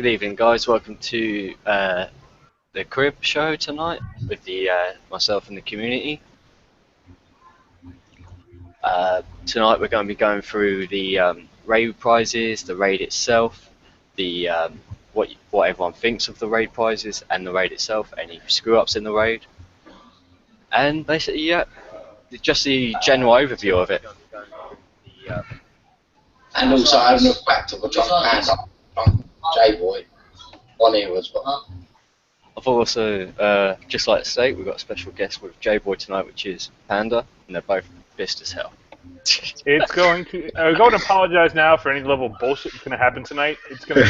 Good evening, guys. Welcome to the Crib show tonight with the myself and the community. Tonight we're going to be going through the raid prizes, the raid itself, the what everyone thinks of the raid prizes and the raid itself, any screw-ups in the raid, and basically, yeah, just the general overview of it. And also having a fact of a drunk panda, drunk J-boy, one here as well. I've also, just like to say, we've got a special guest with J-boy tonight, which is Panda, and they're both pissed as hell. It's going to. I'm going to apologize now for any level of bullshit that's going to happen tonight. It's going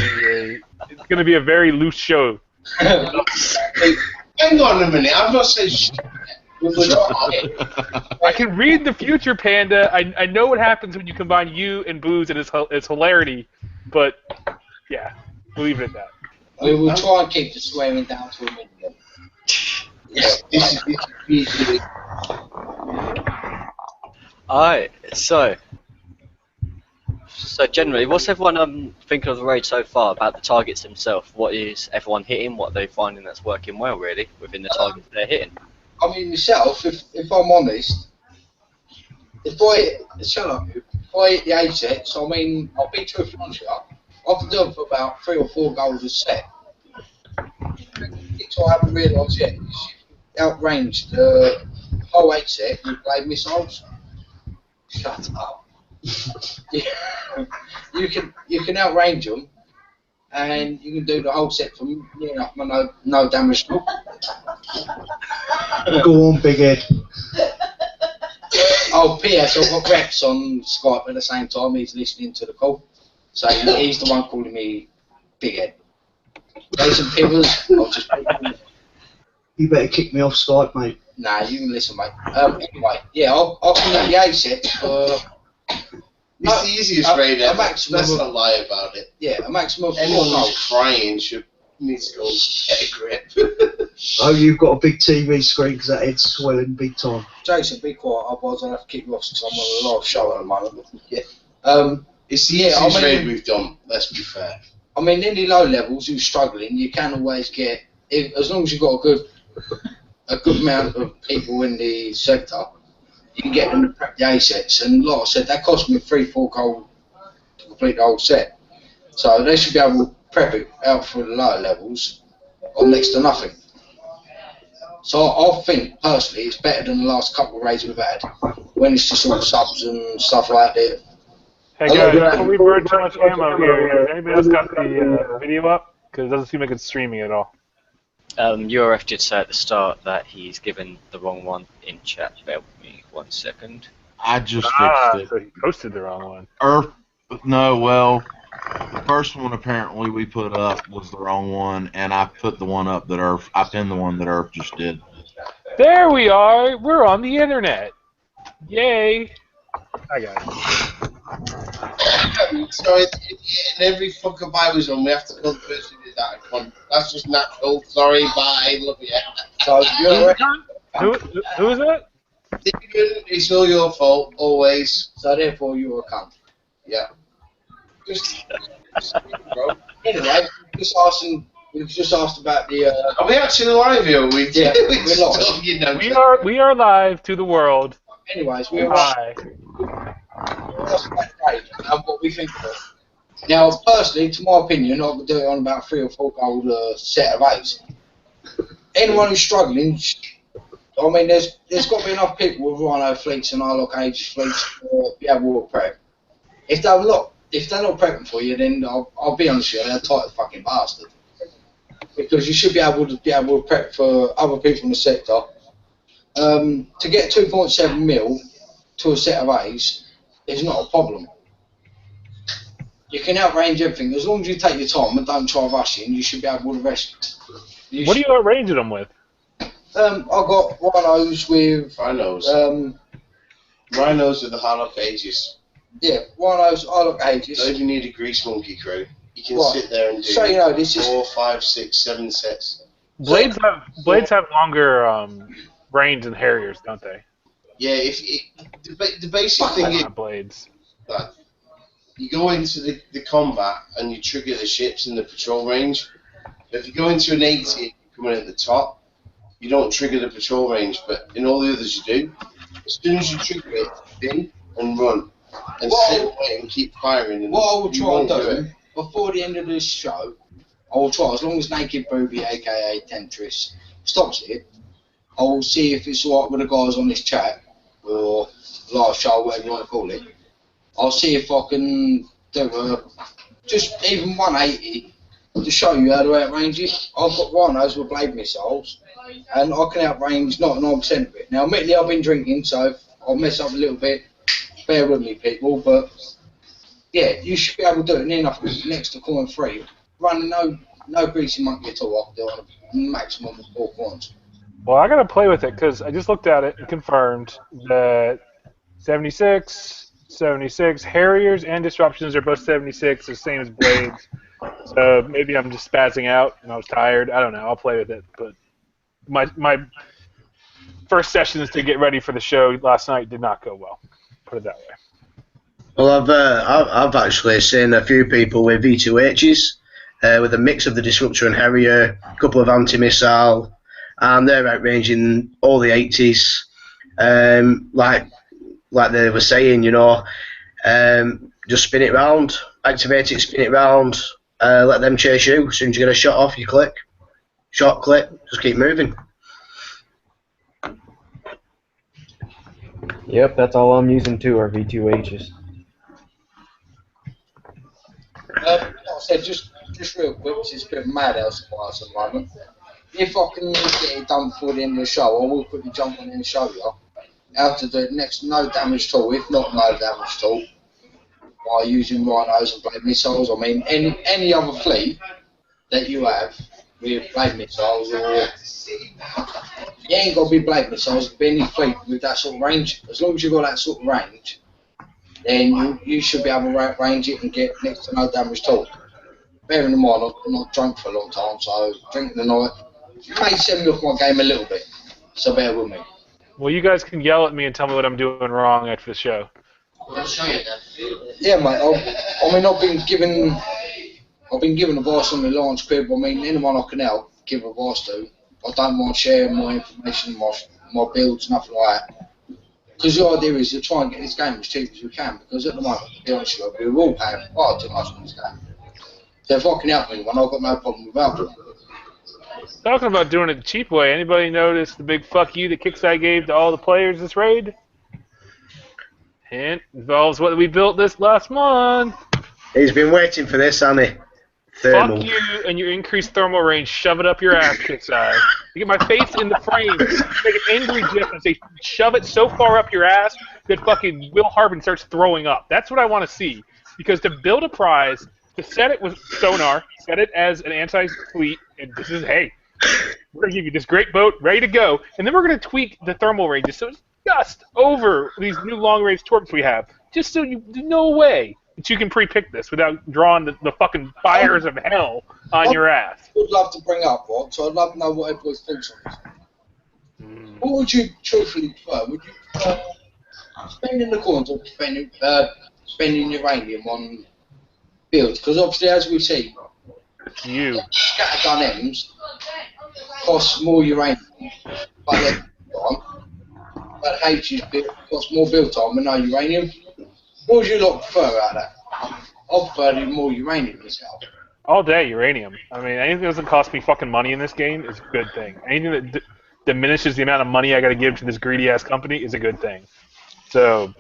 to be a very loose show. Hang on a minute, I'm not saying shit. I can read the future, Panda. I know what happens when you combine you and booze, and it's hilarity. But yeah, we'll leave it at that. We will try and keep the swearing down to a minimum. This is usually. Alright, so generally, what's everyone thinking of the raid so far about the targets themselves? What is everyone hitting? What are they finding that's working well, really, within the targets they're hitting? I mean, myself, if I'm honest, if I hit the A sets, I mean, I'll be truthful honest, I can do them for about 3 or 4 goals a set. Which I haven't realised yet is you outranged the whole 8 set with blade missiles. Shut up. You can outrange them, and you can do the whole set from no damage. Go on, big head. Oh, P.S. I've got Rex on Skype at the same time. He's listening to the call, so he's the one calling me big head. Jason Pivers, I'll just. You better kick me off Skype, mate. Nah, you can listen, mate. Anyway, yeah, I'll do the A set for. It's the easiest raid ever. Let's maximum not lie about it. Yeah, a maximum of 4 Anyone goals. who's crying needs to go get a grip. Oh, you've got a big TV screen because that head's swelling big time. Jason, be quiet, otherwise I'll have to kick you off since I'm on a live show at the moment. Yeah. It's the Yeah, easiest I mean- raid we've done, let's be fair. I mean, in the low levels, who's struggling, you can always get, as long as you've got a good amount of people in the sector, you can get them to prep the A sets. And like I said, that cost me 3-4 gold to complete the whole set. So they should be able to prep it out for the lower levels on next to nothing. So I think, personally, it's better than the last couple of raids we've had, when it's just all subs and stuff like that. Hey guys, before we burn too much ammo here, has anybody else got the video up? Because it doesn't seem like it's streaming at all. URF did say at the start that he's given the wrong one in chat. Bear with me 1 second. I just fixed it. So he posted the wrong one. The first one apparently we put up was the wrong one, and I put the one up that I pinned the one that Earth just did. There we are. We're on the internet. Yay! I got it. So in every fucking Bible zone, we have to call the person who did that. That's just natural. Sorry, bye, love you. So you're Who is that? It's all your fault, always. So therefore you're a cunt. Yeah. Just bro. Anyway, we just asked about the. Are we actually live here? Yeah, we're live. Stuff, you know, We are live to the world. Anyways, we were Hi. asked about trade and what we think of it. Now, personally, to my opinion, I would do it on about 3 or 4 gold set of 8s. Anyone who's struggling, I mean, there's got to be enough people with Rhino fleets and Arlock Aegis fleets to be able to prep. If they're not prepping for you, then I'll be honest with you, they're a tight fucking bastard. Because you should be able to prep for other people in the sector. To get 2.7 mil to a set of A's is not a problem. You can outrange everything as long as you take your time and don't try rushing. You should be able to rest. What do you outranging them with? I got rhinos with Rhinos. Rhinos with the Harlock Aegis. Yeah, rhinos. I look ages. Don't even need a grease monkey crew. You can What? sit there and do So you know, this is 4, 5, 6, 7 sets. Blades have longer range than Harriers, don't they? Yeah, the basic thing is Blades. that you go into the combat and you trigger the ships in the patrol range. If you go into an 80 and you're coming at the top, you don't trigger the patrol range, but in all the others you do. As soon as you trigger it, spin and run. And sit away and keep firing. And what I will you try and won't do, it. before the end of this show, I will try, as long as Naked Booby, aka Temptress, stops it, I will see if it's alright with the guys on this chat, or live show, whatever you want to call it. I'll see if I can do just even 180 to show you how to outrange it. I've got rhinos with blade missiles, and I can outrange 99% of it. Now, admittedly, I've been drinking, so I'll mess up a little bit. Bear with me, people, but yeah, you should be able to do it near enough next to coin 3. Running no greasy monkey at all, I can do it on a maximum of 4 coins. Well, I gotta play with it because I just looked at it and confirmed that 76, 76 Harriers and Disruptions are both 76, the same as Blades. So maybe I'm just spazzing out and I was tired. I don't know. I'll play with it, but my first sessions to get ready for the show last night did not go well. Put it that way. Well, I've actually seen a few people with V2Hs with a mix of the Disruptor and Harrier, a couple of anti-missile, and they're outranging all the 80s. Like they were saying, you know, just spin it round, activate it, spin it round, let them chase you. As soon as you get a shot off, you click. Shot, click, just keep moving. Yep, that's all I'm using too, are V2Hs. Like I said, just real quick, it's a bit mad elsewise at the moment. If I can get it done before the end of the show, I will quickly jump on in and show you how to do it next no damage tool, if not no damage tool, by using rhinos and blade missiles. I mean, any other fleet that you have with blade missiles, or you ain't got to be blade missiles, it could be any fleet with that sort of range. As long as you've got that sort of range, then you should be able to range it and get next to no damage at all. Bearing in mind, I'm not drunk for a long time, so drinking tonight may set me off my game a little bit, so bear with me. Well, you guys can yell at me and tell me what I'm doing wrong after the show. I'll show you that. Yeah, mate, I've been given advice on the Lance crib. I mean, anyone I can help, give advice to. I don't mind sharing my information, my builds, nothing like that. Because the idea is to try and get this game as cheap as we can, because at the moment, to be honest with you, we're all paying far too much on this game. So if I can help anyone, I've got no problem with that. Talking about doing it the cheap way, anybody notice the big fuck you that Kixeye gave to all the players this raid? Hint, involves what we built this last month. He's been waiting for this, hasn't he? Thermal. Fuck you and your increased thermal range. Shove it up your ass, Kixeye. You get my face in the frame. Make an angry gif and say, shove it so far up your ass that fucking Will Harbin starts throwing up. That's what I want to see. Because to build a prize, to set it with sonar, set it as an anti-fleet, and this is, hey, we're going to give you this great boat, ready to go, and then we're going to tweak the thermal ranges so it's just over these new long-range torps we have, just so you no way that you can pre-pick this without drawing the fucking fires of hell on your ass. I would love to bring up, Rob, so I'd love to know what everybody's thoughts on this. What would you truthfully prefer? Would you prefer spending the coins or spending uranium on builds? Because obviously, as we see, scattergun M's cost more uranium, but H's cost more build time and no uranium. What would you lot prefer out of that? I prefer more uranium myself. All day uranium. I mean, anything that doesn't cost me fucking money in this game is a good thing. Anything that diminishes the amount of money I got to give to this greedy-ass company is a good thing. So,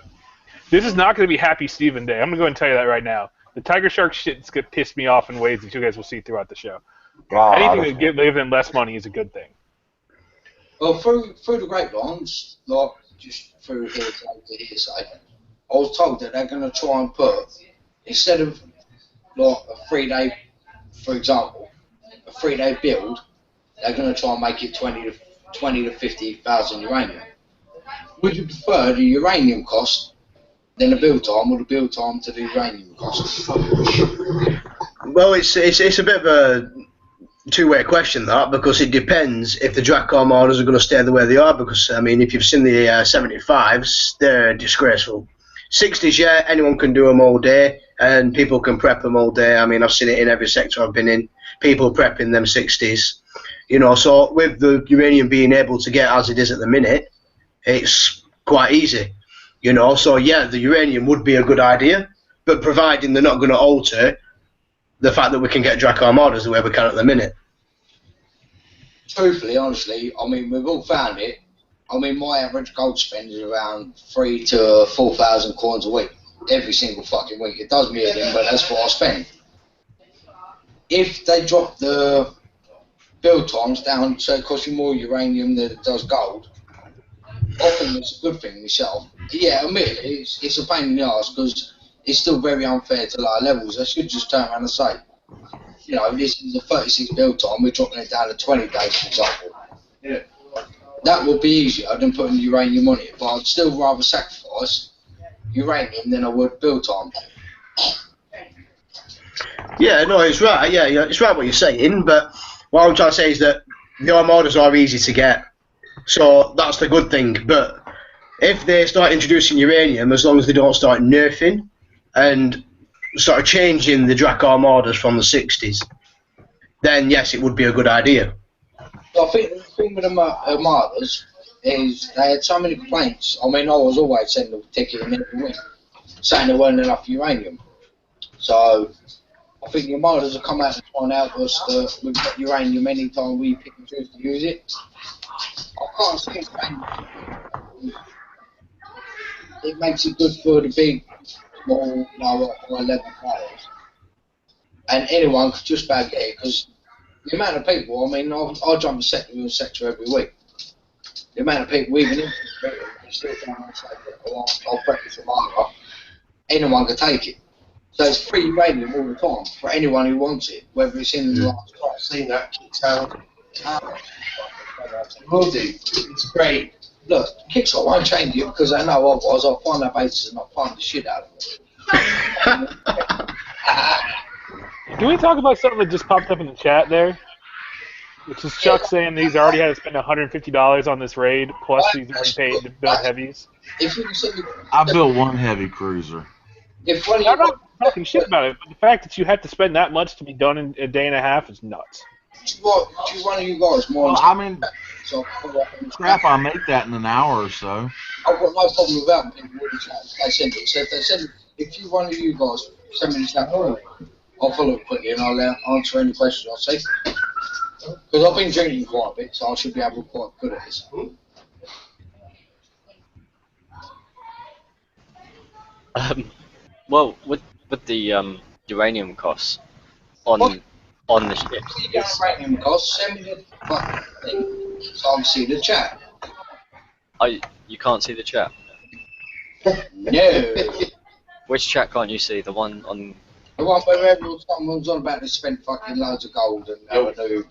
this is not going to be Happy Steven Day. I'm going to go ahead and tell you that right now. The Tiger Shark shit's going to piss me off in ways that you guys will see throughout the show. Anything that gives them less money is a good thing. Well, through the grapevines, like just through hearsay, I was told that they're going to try and put, instead of like a 3-day, for example, a 3-day build, they're going to try and make it 20 to 50,000 uranium. Would you prefer the uranium cost than the build time, or the build time to the uranium cost? Well, it's a bit of a two-way question, that, because it depends if the Dracon models are going to stay the way they are, because, I mean, if you've seen the 75s, they're disgraceful. 60s, yeah, anyone can do them all day. and people can prep them all day. I mean, I've seen it in every sector I've been in. People prepping them 60s. You know, so with the uranium being able to get as it is at the minute, it's quite easy. You know, so yeah, the uranium would be a good idea, but providing they're not going to alter the fact that we can get Drac Armadas the way we can at the minute. Truthfully, honestly, I mean, we've all found it. I mean, my average gold spend is around 3,000 to 4,000 coins a week, every single fucking week. It does me again, but that's what I spend. If they drop the build times down so it costs you more uranium than it does gold, I think it's a good thing myself. Yeah, admittedly, it's a pain in the arse because it's still very unfair to lower levels. They should just turn around and say, you know, this is a 36 build time, we're dropping it down to 20 days, for example. Yeah. That would be easier than putting uranium on it, but I'd still rather sacrifice uranium than I would build time. Yeah, no, it's right. Yeah, it's right what you're saying, but what I'm trying to say is that the Armadas are easy to get, so that's the good thing. But if they start introducing uranium, as long as they don't start nerfing and start changing the Drac Armadas from the 60s, then yes, it would be a good idea. So I think the thing with the Armadas is they had so many complaints. I mean, I was always sending a ticket in every week saying there weren't enough uranium. So I think the Armadas will come out and find out us that we've got uranium anytime we pick and choose to use it. I can't see it changing. It makes it good for the big, small, lower, high level players. And anyone could just about get it because the amount of people, I mean, I'll jump a sector every week. The amount of people, even if they still trying to say, I'll practice a marker, anyone can take it. So it's free uranium all the time for anyone who wants it, whether it's in the last price. I've seen that kicked out. Will do. It's great. Look, Kixeye won't change it because I know otherwise I'll find that basis and I'll find the shit out of it. Can we talk about something that just popped up in the chat there? Which is Chuck saying that he's already had to spend $150 on this raid, plus he's already paid to build heavies. If you can send me, I built one heavy cruiser. if one of I'm you not talking shit about it, but the fact that you had to spend that much to be done in a day and a half is nuts. what, do one of you guys more? Well, I mean, So I'll put up in the crap, chat. I make that in an hour or so. I've got no problem with that. People in the chat, they send it. So if they send, if you one of you guys send me the chat, I'll follow up quickly and I'll answer any questions I see. Because I've been drinking quite a bit, so I should be able to be quite good at this. Well, with the uranium costs on the ships, If you don't rate them costs, send me the fucking thing so I can see the chat. you can't see the chat. No. Which chat can't you see? The one on. The one where someone's on about to spend fucking loads of gold and have a noob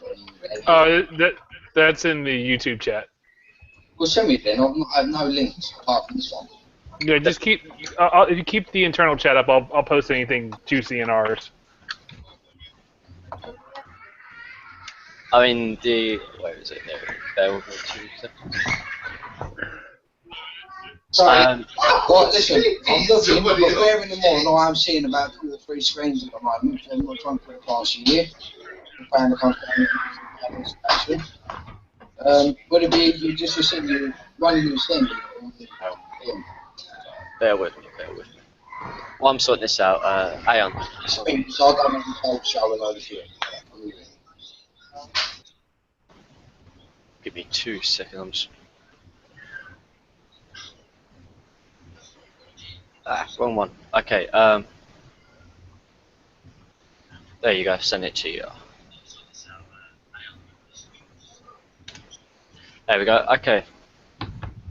and That's in the YouTube chat. well, send me it then. I have no links apart from this one. Yeah, just keep. If you keep the internal chat up, I'll post anything juicy in ours. I mean where is it? There will be 2 seconds. Sorry. Right, listen, I'm looking, but bearing in mind I'm seeing about 2 or 3 screens at the moment, so I'm not trying to put it past you here. Found the content. Would it be easier just to send you one of you send it? Bear with me. While I'm sorting this out, Aeon. So I don't have the whole show and over here. Give me 2 seconds. Wrong one. Okay, there you go, send it to you. There we go, okay.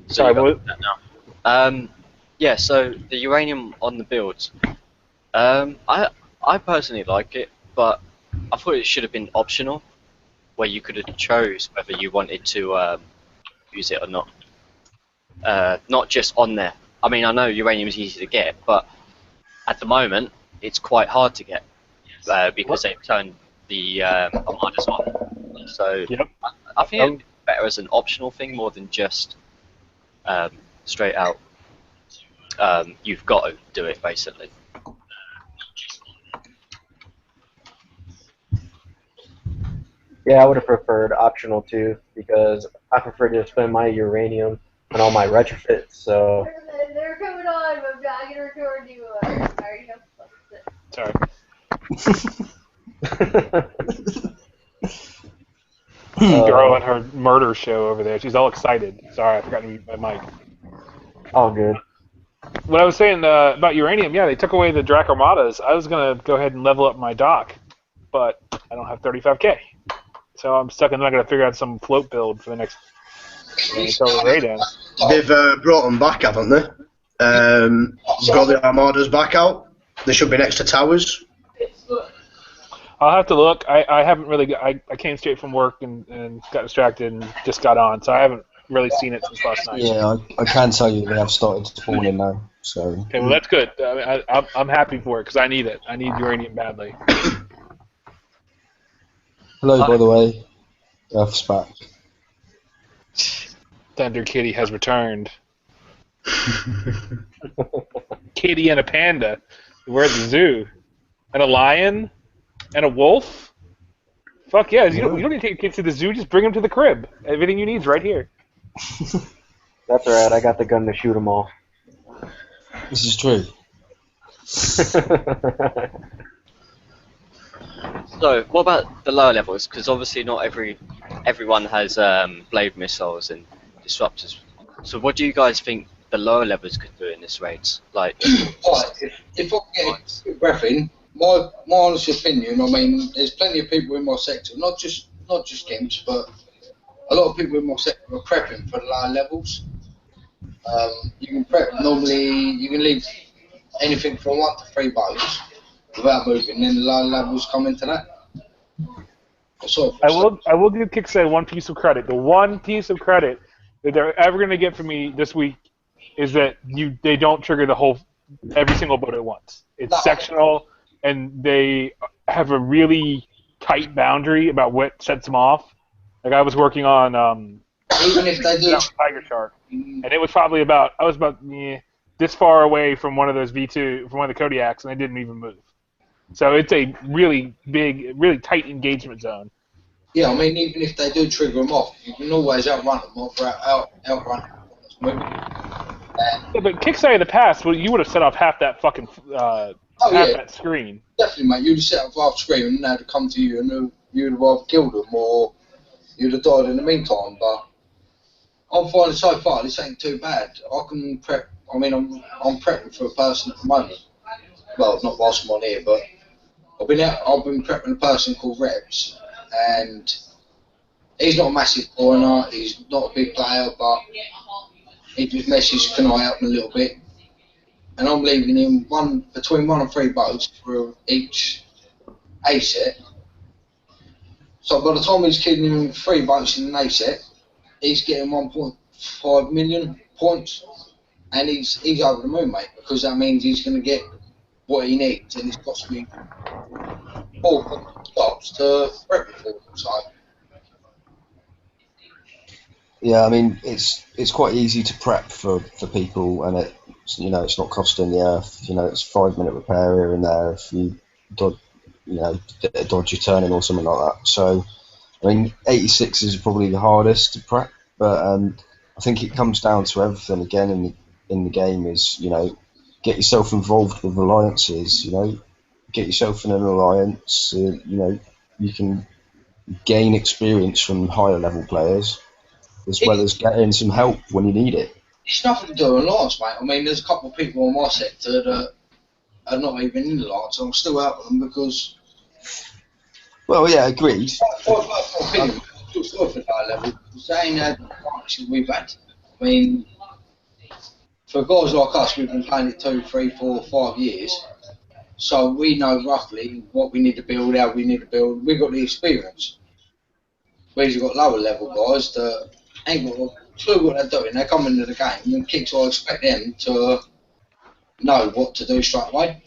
So Sorry, you got what? that now. Yeah, so the uranium on the builds. I personally like it, but I thought it should have been optional, where you could have chose whether you wanted to use it or not. Not just on there. I mean, I know uranium is easy to get, but at the moment, it's quite hard to get because they've turned the Armadas on. So Yep. I think it's better as an optional thing more than just straight out. You've got to do it basically. Yeah, I would have preferred optional 2 because I prefer to spend my uranium on all my retrofits. So They're coming on, but I'm not gonna record you. Sorry, Sorry. Girl and her murder show over there. She's all excited. Sorry, I forgot to mute my mic. all good. What I was saying about uranium, yeah, they took away the Drac Armadas. I was going to go ahead and level up my dock, but I don't have 35k. So I'm stuck and I'm going to figure out some float build for the next until the raid ends. They've brought them back, haven't they? Brought the Armadas back out. They should be next to towers. I'll have to look. I haven't really. I came straight from work and got distracted and just got on, so I haven't really seen it since last night. Yeah, I can tell you they have started spawning now. So. Okay, well that's good. I'm happy for it because I need it. I need uranium badly. Hello, by the way. Earth's back. Thunder Kitty has returned. Kitty and a panda. We're at the zoo. And a lion. And a wolf. Fuck yeah! You don't need to take your kids to the zoo. Just bring them to the crib. Everything you need is right here. That's alright. I got the gun to shoot them all. This is true. So, what about the lower levels? Because obviously not everyone has blade missiles and disruptors. So, what do you guys think the lower levels could do in this raid? Like, if I can get a breath in, my honest opinion, I mean, there's plenty of people in my sector, not just Gimps, but a lot of people in my sector are prepping for the lower levels. You can prep normally. You can leave anything from 1 to 3 boats without moving. Then the lower levels come into that. I will give Kixeye one piece of credit. The one piece of credit that they're ever going to get from me this week is that they don't trigger every single boat at once. It's sectional, and they have a really tight boundary about what sets them off. Like I was working on even if they do Tiger Shark, and it was probably I was about this far away from one of those V2 from one of the Kodiaks, and they didn't even move. So it's a really big, really tight engagement zone. Yeah, I mean, even if they do trigger them off, you can always outrun them or outrun them. Yeah, but Kixeye in the past, well, you would have set off half that fucking that screen. Definitely, mate. You'd have set up half screen and they'd have come to you and you'd have either killed them or you'd have died in the meantime. But I'm finding so far this ain't too bad. I can prep. I mean, I'm prepping for a person at the moment. Well, not whilst I'm on here, but I've been prepping a person called Reps, and he's not a massive foreigner. He's not a big player, but he just messages, can I help him a little bit? And I'm leaving him between 1 and 3 boats for each A set. So by the time he's killing him 3 boats in an A set, he's getting 1.5 million points, and he's over the moon, mate, because that means he's going to get what he needs, and it's cost me 4 stops to prep for him. So. Yeah, I mean it's quite easy to prep for people, and it's not costing the earth. It's 5-minute repair here and there if you dodge your turning or something like that. So I mean 86 is probably the hardest to prep, but I think it comes down to everything again in the game is get yourself involved with alliances. Get yourself in an alliance. You can gain experience from higher level players, as well as getting some help when you need it. It's nothing to do with alliance, mate. I mean, there's a couple of people in my sector that are not even in alliance, and I'm still out with them because. Well, yeah, agreed. For that level, saying that we've had. I mean, for guys like us, we've been playing it 2, 3, 4, 5 years, so we know roughly what we need to build, how we need to build. We've got the experience. Whereas you've got lower level guys that ain't got a clue what they're doing. They come into the game and Kixeye expect them to know what to do straight away.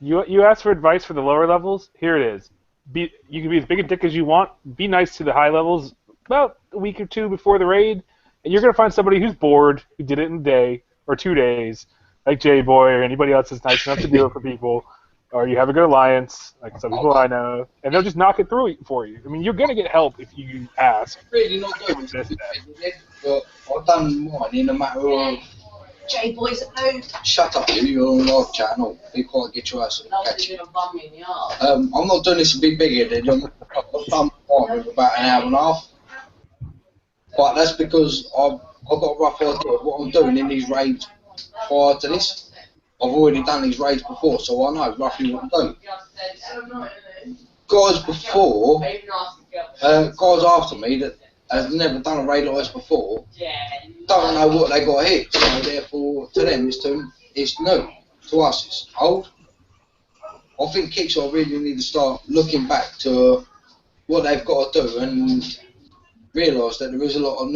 You asked for advice for the lower levels. Here it is. You can be as big a dick as you want. Be nice to the high levels about a week or 2 before the raid, and you're going to find somebody who's bored, who did it in a day or 2 days, like J-Boy or anybody else that's nice enough to do it for people, or you have a good alliance, like some people I know, and they'll just knock it through for you. I mean, you're gonna get help if you ask. Really not doing this, but I've done mine in a matter of. J-boys at home. Shut up, you're on a live channel. Be quiet, get your ass on the catch. I'm not doing this to be big-headed. I've done mine in about an hour and a half. But that's because I've got a rough idea of what I'm doing in these raids prior to this. I've already done these raids before, so I know roughly what I'm doing. Guys before, guys after me that have never done a raid like this before, don't know what they got hit, so therefore to them it's new. To us it's old. I think Kixeye really need to start looking back to what they've got to do and realise that there is a lot of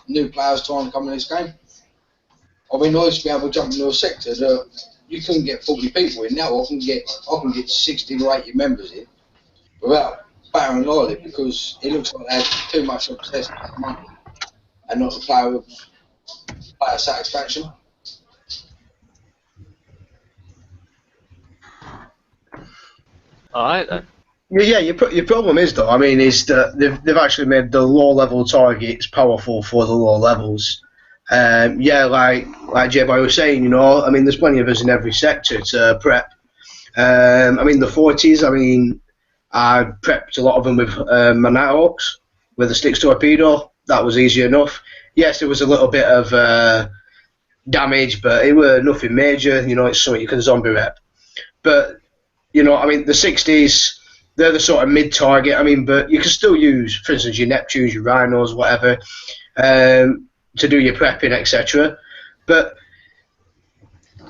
new players trying to come in this game. I mean, I used to be able to jump into a sector that you couldn't get 40 people in. Now I can get 60 to 80 members in without battering lightly, because it looks like they have too much obsessed with money and not the player satisfaction. Alright then. Yeah, your problem is though. I mean, is that they've actually made the low level targets powerful for the low levels. Yeah, like J-Boy was saying, you know, I mean, there's plenty of us in every sector to prep. I mean, the 40s. I mean, I prepped a lot of them with my Nighthawks with a Styx torpedo. That was easy enough. Yes, there was a little bit of damage, but it were nothing major. You know, it's something you can zombie rep. But you know, I mean, the 60s, they're the sort of mid-target. I mean, but you can still use, for instance, your Neptunes, your Rhinos, whatever, to do your prepping, etc. But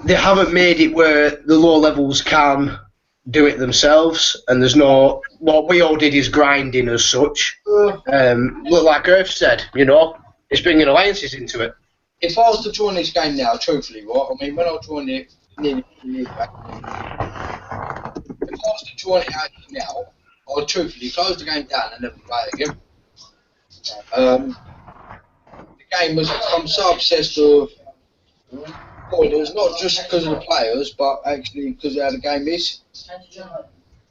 they haven't made it where the low levels can do it themselves, and there's no. What we all did is grinding as such. Look, like Earth said, you know, it's bringing alliances into it. If I was to join this game now, truthfully, right? I mean, when I joined it nearly 2 years back, if I was to join it out now, I would truthfully close the game down and never play it again. The game has become so obsessed with spoilers, not just because of the players, but actually because of how the game is.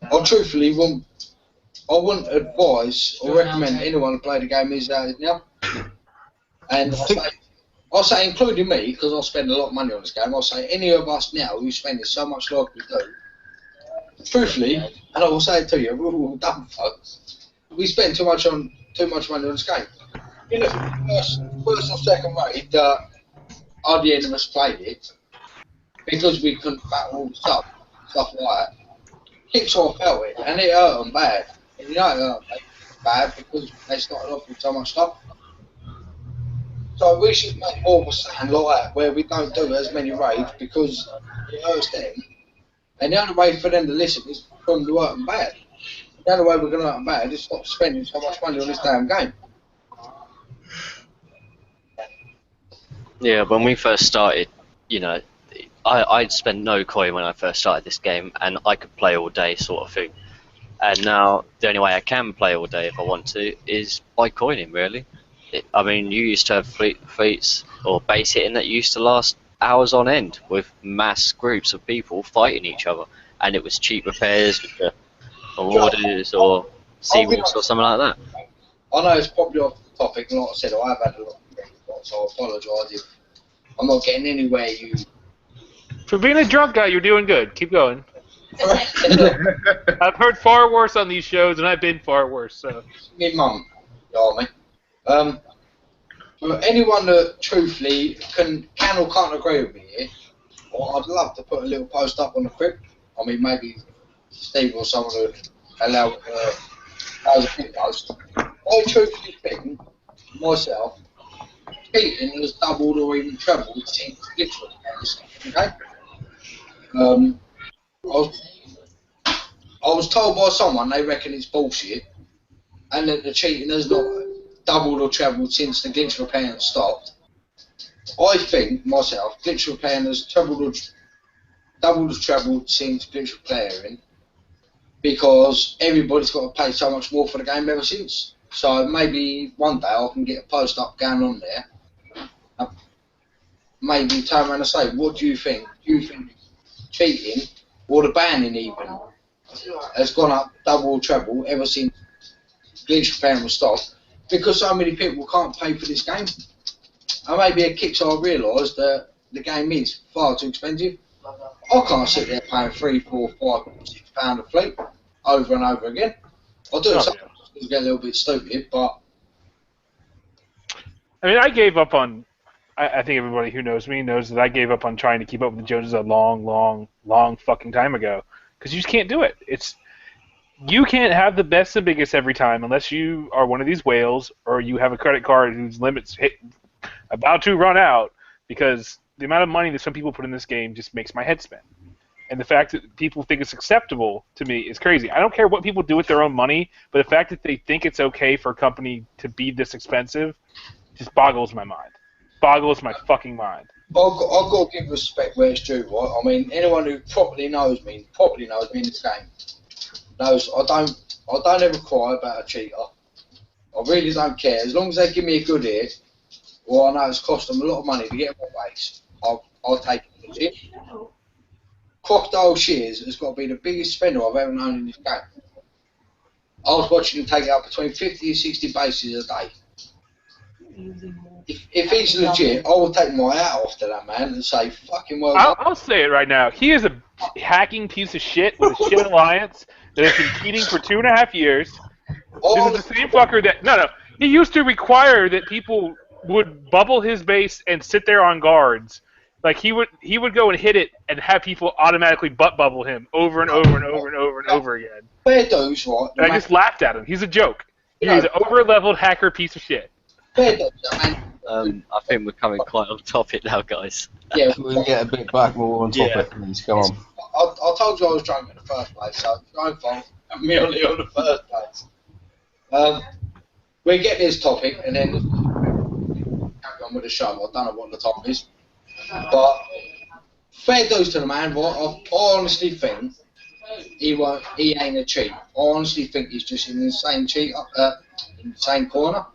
I truthfully wouldn't advise or recommend anyone to play the game as it is now. And I'll say including me, because I spend a lot of money on this game, I'll say any of us now who spend so much like we do, truthfully, and I will say it to you, we're all dumb folks. We spend too much money on this game. You know, first or second raid that hardly any of us played it, because we couldn't battle all the stuff like that. Kixeye felt it, and it hurt them bad. And you know it hurt them bad because they started off with so much stuff. So we should make more of a stand like that, where we don't do as many raids because it hurts them. And the only way for them to listen is for them to hurt them bad. The only way we're going to hurt them bad is stop spending so much money on this damn game. Yeah, when we first started, you know, I'd spent no coin when I first started this game, and I could play all day, sort of thing. And now the only way I can play all day if I want to is by coining, really. I mean, you used to have fleets or base hitting that used to last hours on end with mass groups of people fighting each other, and it was cheap repairs with the orders or Seawolves or something like that. I know it's probably off the topic, and like I said, I have had a lot of games, so I apologise if I'm not getting anywhere. For being a drunk guy, you're doing good. Keep going. I've heard far worse on these shows, and I've been far worse. So. Me mum, you know what I mean? For anyone that truthfully can or can't agree with me here, well, I'd love to put a little post up on the crypt. I mean, maybe Steve or someone would allow as a quick post. I truthfully think, myself, cheating has doubled or even trebled since literally okay? I was told by someone they reckon it's bullshit, and that the cheating has not doubled or trebled since the glitch repairing stopped. I think myself, glitch repairing has doubled or trebled since glitch repairing, because everybody's got to pay so much more for the game ever since. So maybe one day I can get a post up going on there. Maybe turn around and say, what do you think? Do you think cheating or the banning even, has gone up double or treble ever since glitch ban was stopped, because so many people can't pay for this game. And maybe at Kixeye realised that the game is far too expensive. I can't sit there paying £3, £4, £5, £6 a fleet over and over again. I do it sometimes to get a little bit stupid, but I mean, I gave up on. I think everybody who knows me knows that I gave up on trying to keep up with the Joneses a long fucking time ago. Because you just can't do it. You can't have the best and biggest every time unless you are one of these whales or you have a credit card whose limits about to run out, because the amount of money that some people put in this game just makes my head spin. And the fact that people think it's acceptable to me is crazy. I don't care what people do with their own money, but the fact that they think it's okay for a company to be this expensive just boggles my mind. Boggles my fucking mind. I've got to give respect where it's due, right? I mean, anyone who properly knows me in this game, knows I don't ever cry about a cheater. I really don't care. As long as they give me a good hit, or I know it's cost them a lot of money to get my base, I'll take it. Legit. Crocodile Shears has got to be the biggest spender I've ever known in this game. I was watching him take out between 50 and 60 bases a day. If he's legit, I will take my hat off to that man and say, fucking well done. I'll say it right now. He is a hacking piece of shit with a shit alliance that has been cheating for 2.5 years. This is the same fucker that... No. He used to require that people would bubble his base and sit there on guards. Like, he would go and hit it and have people automatically butt bubble him over and over and over and over and over again. Fair dues, right? And I just laughed at him. He's a joke. He's an over-leveled hacker piece of shit. Fair dues, man. I think we're coming quite off topic now, guys. Yeah, we can get a bit back more on topic, please. Come on. I told you I was drunk in the first place, so it's no fault. I'm merely on the first place. We get this topic and then carry on with the show. I don't know what the topic is, but fair dues to the man. But I honestly think he ain't a cheat. I honestly think he's just an insane cheat in the same corner.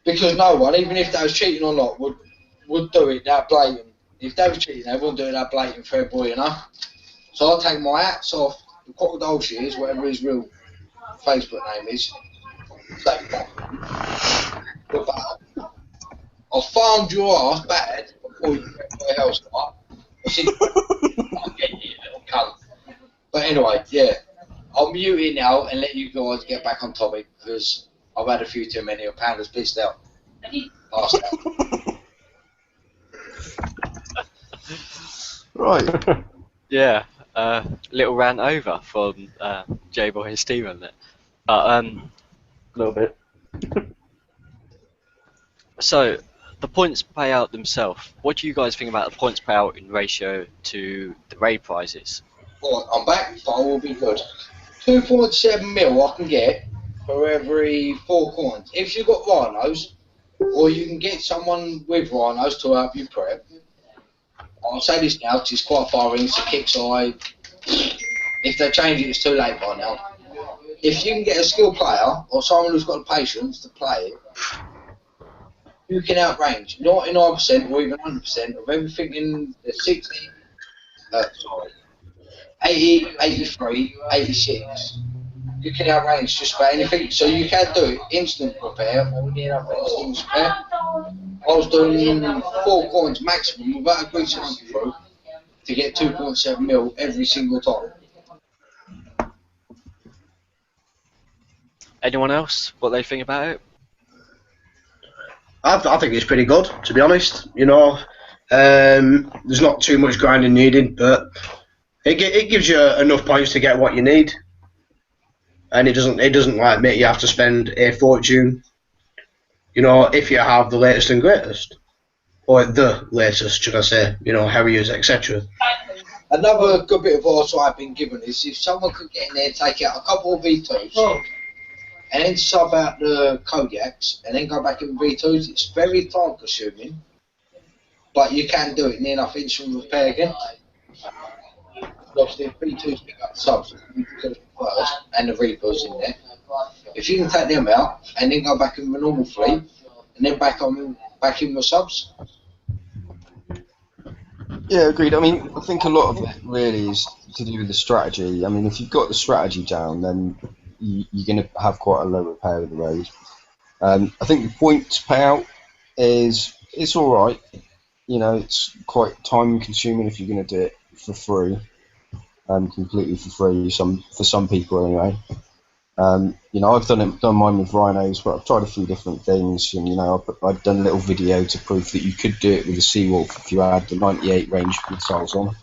Because no one, even if they was cheating or not, would do it that blatant. If they was cheating, they wouldn't do it that blatant, fair boy, you know. So I'll take my hats off the Crocodile Shears, whatever his real Facebook name is. I farmed your ass bad before you get my house up. I'll get you, little cunt. But anyway, yeah, I'll mute it now and let you guys get back on topic because I've had a few too many. A pounder's pissed out. Passed out. Right. Yeah, little rant over from J-Boy and Steven there. But, A little bit. so, the points payout themselves, what do you guys think about the points payout in ratio to the raid prizes? Right, I'm back, but I will be good. 2.7 mil I can get for every 4 coins. If you've got rhinos, or you can get someone with rhinos to help you prep. I'll say this now, because it's quite far into Kixeye. If they change it, it's too late by now. If you can get a skilled player, or someone who's got the patience to play it, you can outrange 99% or even 100% of everything in the 80, 83, 86. You can outrange just about anything, so you can do it instant repair or near enough instant repair. I was doing 4 coins maximum without a greasy monkey through to get 2.7 mil every single time. Anyone else? What they think about it? I think it's pretty good, to be honest. You know, there's not too much grinding needed, but it gives you enough points to get what you need, and it doesn't like make you have to spend a fortune. You know, if you have the latest and greatest, or the latest, should I say? You know, Harriers, etc. Another good bit of advice I've been given is if someone could get in there, take out a couple of V2s. And then sub out the Kodiaks, and then go back in V2s. It's very time consuming, but you can do it near enough instant repair again. Obviously, V2s pick up subs first, and the Reapers in there. If you can take them out, and then go back in the normal fleet, and then back in with subs. Yeah, agreed. I mean, I think a lot of it really is to do with the strategy. I mean, if you've got the strategy down, then you're going to have quite a low repair of the raid. I think the points payout it's all right. You know, it's quite time consuming if you're going to do it for free, completely for free. For some people anyway. You know, I've done mine with rhinos, but I've tried a few different things, and you know, I've done a little video to prove that you could do it with a Seawolf if you had the 98 range missiles on.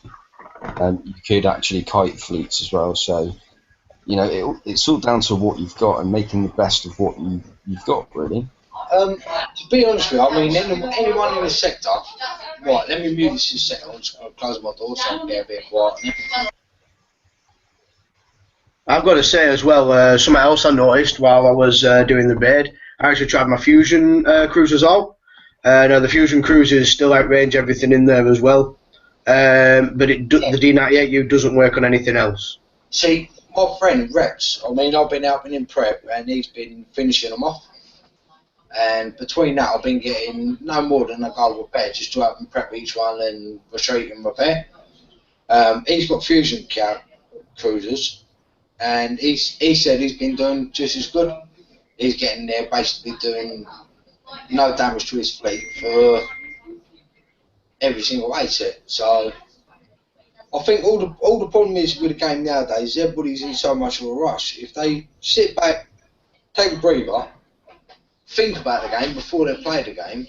You could actually kite fleets as well. So, you know, it's all down to what you've got and making the best of what you've got, really. To be honest with you, I mean, anyone in the sector. Right, let me mute this sector. I'm just going to close my door so I can get a bit quiet. I've got to say as well, something else I noticed while I was doing the raid, I actually tried my fusion cruisers out. Now the fusion cruisers still outrange everything in there as well, but the D98U doesn't work on anything else. See, my friend Reps, I mean, I've been helping him prep, and he's been finishing them off. And between that, I've been getting no more than a gold repair just to help him prep each one and retreat and repair. He's got fusion cruisers, and he said he's been doing just as good. He's getting there, basically doing no damage to his fleet for every single raid set. So I think all the problem is with the game nowadays, everybody's in so much of a rush. If they sit back, take a breather, think about the game before they play the game,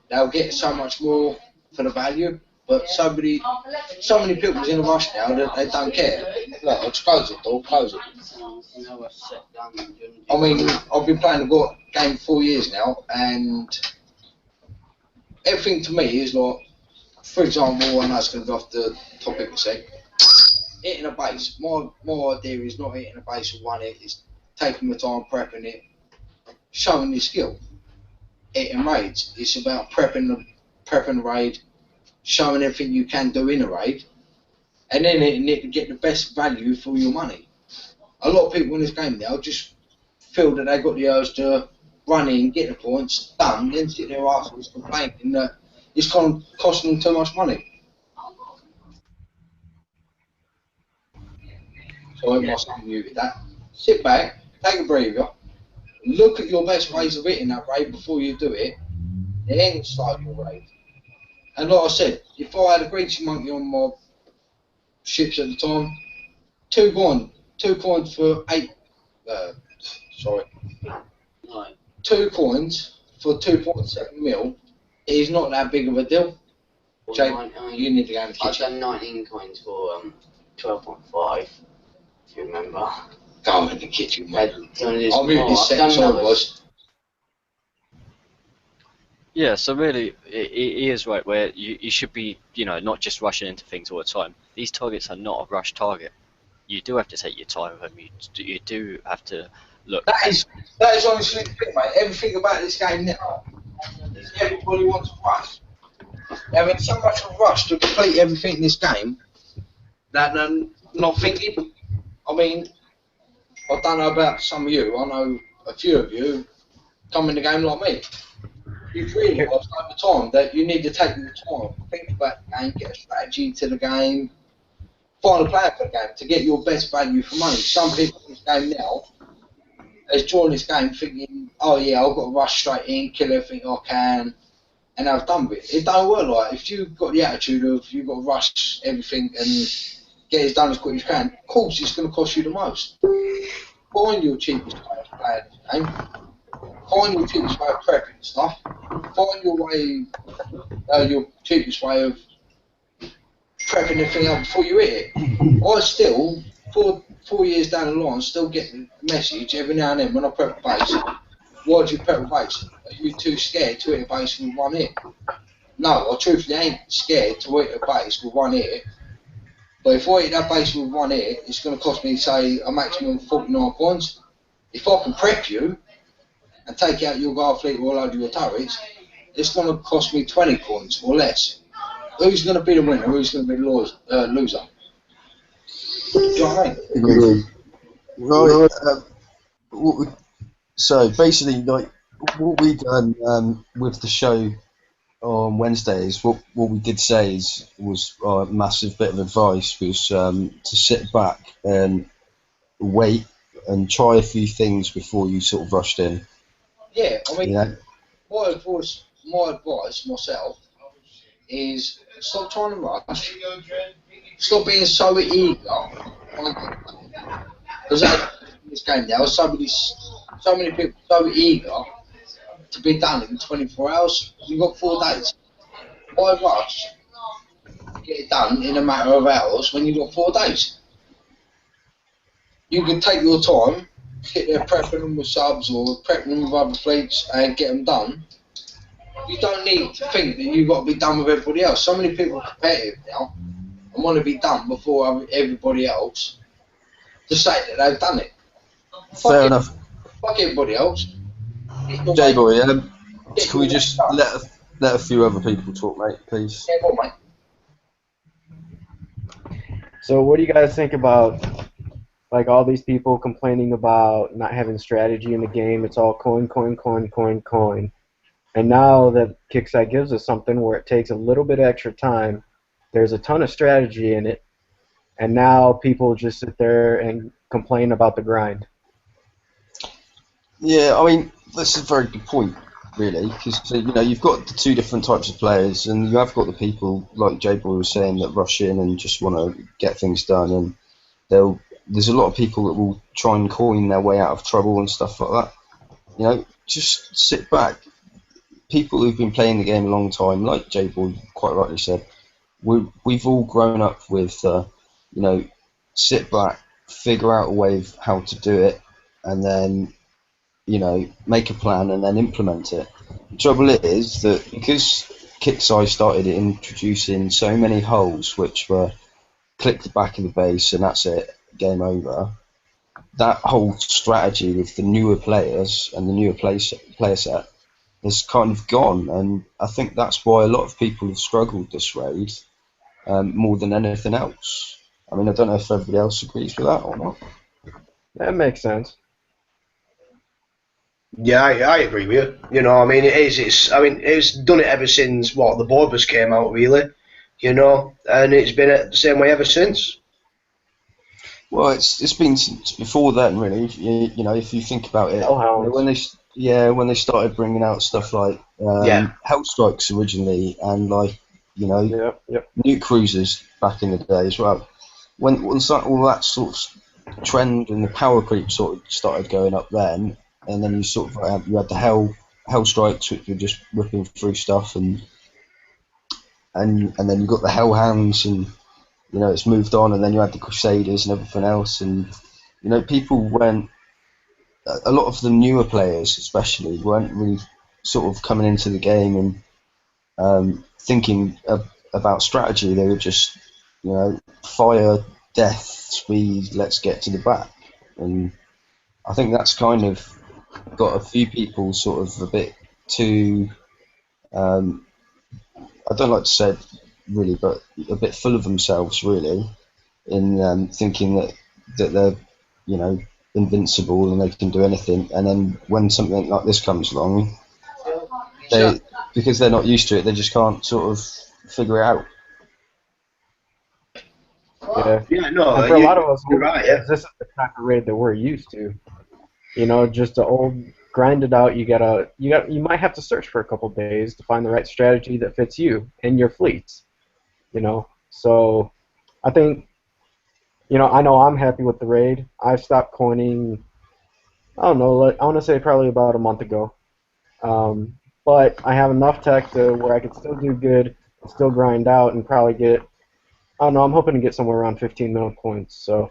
they'll get so much more for the value. But so many people's in a rush now that they don't care. Look, I'll just close the door, close it. I mean, I've been playing the game 4 years now, and everything to me is like, for example, I know it's going to go off the topic a sec, hitting a base. My idea is not hitting a base with one hit, it's taking the time, prepping it, showing your skill. Hitting raids, it's about prepping the raid, showing everything you can do in a raid, and then hitting it to get the best value for your money. A lot of people in this game now just feel that they got the urge to run in, get the points, done, then sit their arseholes complaining that it's costing them too much money. So I must have muted that. Sit back, take a breather, look at your best ways of hitting that raid before you do it, then start your raid. And like I said, if I had a greasy monkey on my ships at the time, 2 coins for 2 coins for 2.7 mil is not that big of a deal. Jake, you need to go in the kitchen. I've done 19 coins for 12.5, if you remember. Go in the kitchen, mate. I'll move this second, sorry boys. Yeah, so really, he is right where you should be, you know, not just rushing into things all the time. These targets are not a rush target. You do have to take your time with them. You do have to look. That is honestly the thing, mate. Everything about this game now is everybody wants to rush. They're in so much of a rush to complete everything in this game that they're not thinking. I mean, I don't know about some of you. I know a few of you come in the game like me. You've realised over time that you need to take your time, think about the game, get a strategy to the game, find a plan for the game to get your best value for money. Some people in this game now has joined this game thinking, oh yeah, I've got to rush straight in, kill everything I can, and I've done with it. It don't work like that. If you've got the attitude of you've got to rush everything and get it done as quick as you can, of course it's going to cost you the most. Find your cheapest way of playing the game. Find your cheapest way of prepping stuff. Find your cheapest way of prepping everything up before you hit it. I still, 4 years down the line, still get the message every now and then when I prep a base. Why do you prep a base? Are you too scared to hit a base with one hit? No, I truthfully ain't scared to hit a base with one hit. But if I hit that base with one hit, it's going to cost me, say, a maximum of 49 points. If I can prep you and take out your guard fleet or load your turrets, it's going to cost me 20 points or less. Who's going to be the winner? Who's going to be the loser? Do you know what I mean? Right. So basically, like what we done with the show on Wednesdays, what we did say was a massive bit of advice was to sit back and wait and try a few things before you sort of rushed in. Yeah, I mean, You know? my advice myself is stop trying to rush. Stop being so eager. Because in this game now, so many people so eager to be done in 24 hours. You've got 4 days. Why rush to get it done in a matter of hours when you've got 4 days? You can take your time, sit there prepping them with subs or prepping them with other fleets and get them done. You don't need to think that you've got to be done with everybody else. So many people are competitive now and want to be done before everybody else to say that they've done it. Fair enough. Fuck everybody else. J-Boy, can we just let a few other people talk, mate, please? Yeah, go on, mate. So what do you guys think about like all these people complaining about not having strategy in the game? It's all coin, coin, coin, coin, coin. And now that Kixeye gives us something where it takes a little bit extra time, there's a ton of strategy in it, and now people just sit there and complain about the grind. Yeah, I mean, that's a very good point, really, because you know you've got the two different types of players, and you have got the people like J-Boy was saying that rush in and just want to get things done, and there's a lot of people that will try and coin their way out of trouble and stuff like that. You know, just sit back. People who've been playing the game a long time, like J-Boy quite rightly said, we've all grown up with, you know, sit back, figure out a way of how to do it, and then, you know, make a plan and then implement it. The trouble is that because Kixeye started introducing so many holes which were click the back of the base and that's it, game over, that whole strategy with the newer players and the newer player set has kind of gone, and I think that's why a lot of people have struggled this raid more than anything else. I mean, I don't know if everybody else agrees with that or not. That makes sense. Yeah, I agree with you. You know, I mean, it's done it ever since the Borbers came out, really. You know, and it's been the same way ever since. Well, it's been since before then, really. You know, if you think about it, when they started bringing out stuff like Hell Strikes originally, and like nuke cruisers back in the day as well. Once all that sort of trend and the power creep sort of started going up then, and then you sort of you had the Hell Strikes, which were just ripping through stuff, and then you got the Hell Hands, and you know it's moved on, and then you had the Crusaders and everything else, and you know people weren't. A lot of the newer players, especially, weren't really sort of coming into the game and thinking about strategy. They were just, you know, fire, death, speed, let's get to the back. And I think that's kind of got a few people sort of a bit too, I don't like to say it really, but a bit full of themselves, really, in thinking that they're, you know, invincible and they can do anything, and then when something like this comes along, because they're not used to it, they just can't sort of figure it out. Yeah, no, and for a lot of us, you're right. Yeah. This is the kind of raid that we're used to. You know, just the old grind it out. You might have to search for a couple days to find the right strategy that fits you and your fleets. You know, so I think. You know I'm happy with the raid. I stopped coining, I don't know, I want to say probably about a month ago. But I have enough tech to where I can still do good, still grind out, and probably get, I don't know, I'm hoping to get somewhere around 15 million points. So,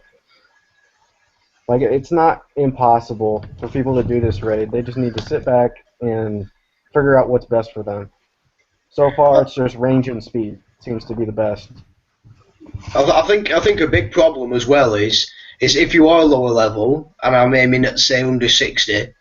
like, it's not impossible for people to do this raid. They just need to sit back and figure out what's best for them. So far, it's just range and speed seems to be the best. I think a big problem as well is if you are lower level, and I'm aiming at say under 60,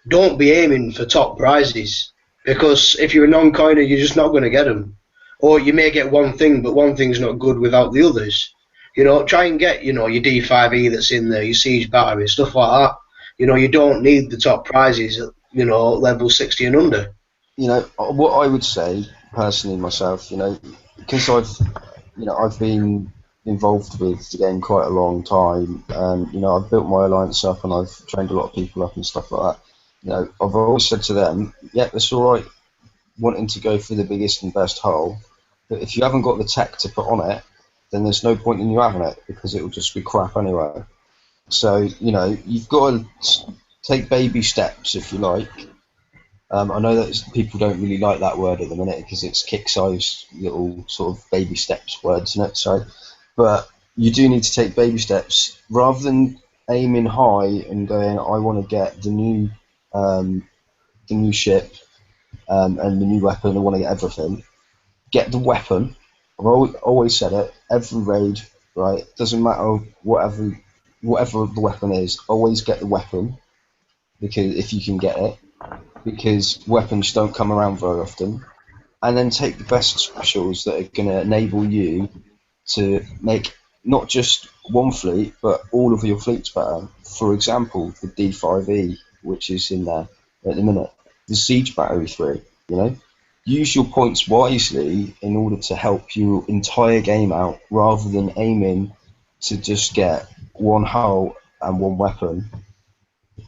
don't be aiming for top prizes, because if you're a non-coiner, you're just not going to get them, or you may get one thing, but one thing's not good without the others. You know, try and get your D5E that's in there, your siege battery, stuff like that. You know, you don't need the top prizes at level 60 and under. You know what I would say personally myself, because I've been involved with the game quite a long time, and I've built my alliance up and I've trained a lot of people up and stuff like that. I've always said to them, yeah, that's all right, wanting to go for the biggest and best hull, but if you haven't got the tech to put on it, then there's no point in you having it because it will just be crap anyway. So you've got to take baby steps if you like. I know that people don't really like that word at the minute because it's KixEye's little sort of baby steps words, isn't it? So, but you do need to take baby steps rather than aiming high and going, I want to get the new ship and the new weapon. I want to get everything. Get the weapon. I've always said it. Every raid, right? Doesn't matter whatever the weapon is. Always get the weapon because if you can get it. Because weapons don't come around very often, and then take the best specials that are going to enable you to make not just one fleet, but all of your fleets better. For example, the D5E, which is in there at the minute, the Siege Battery 3, use your points wisely in order to help your entire game out, rather than aiming to just get one hull and one weapon.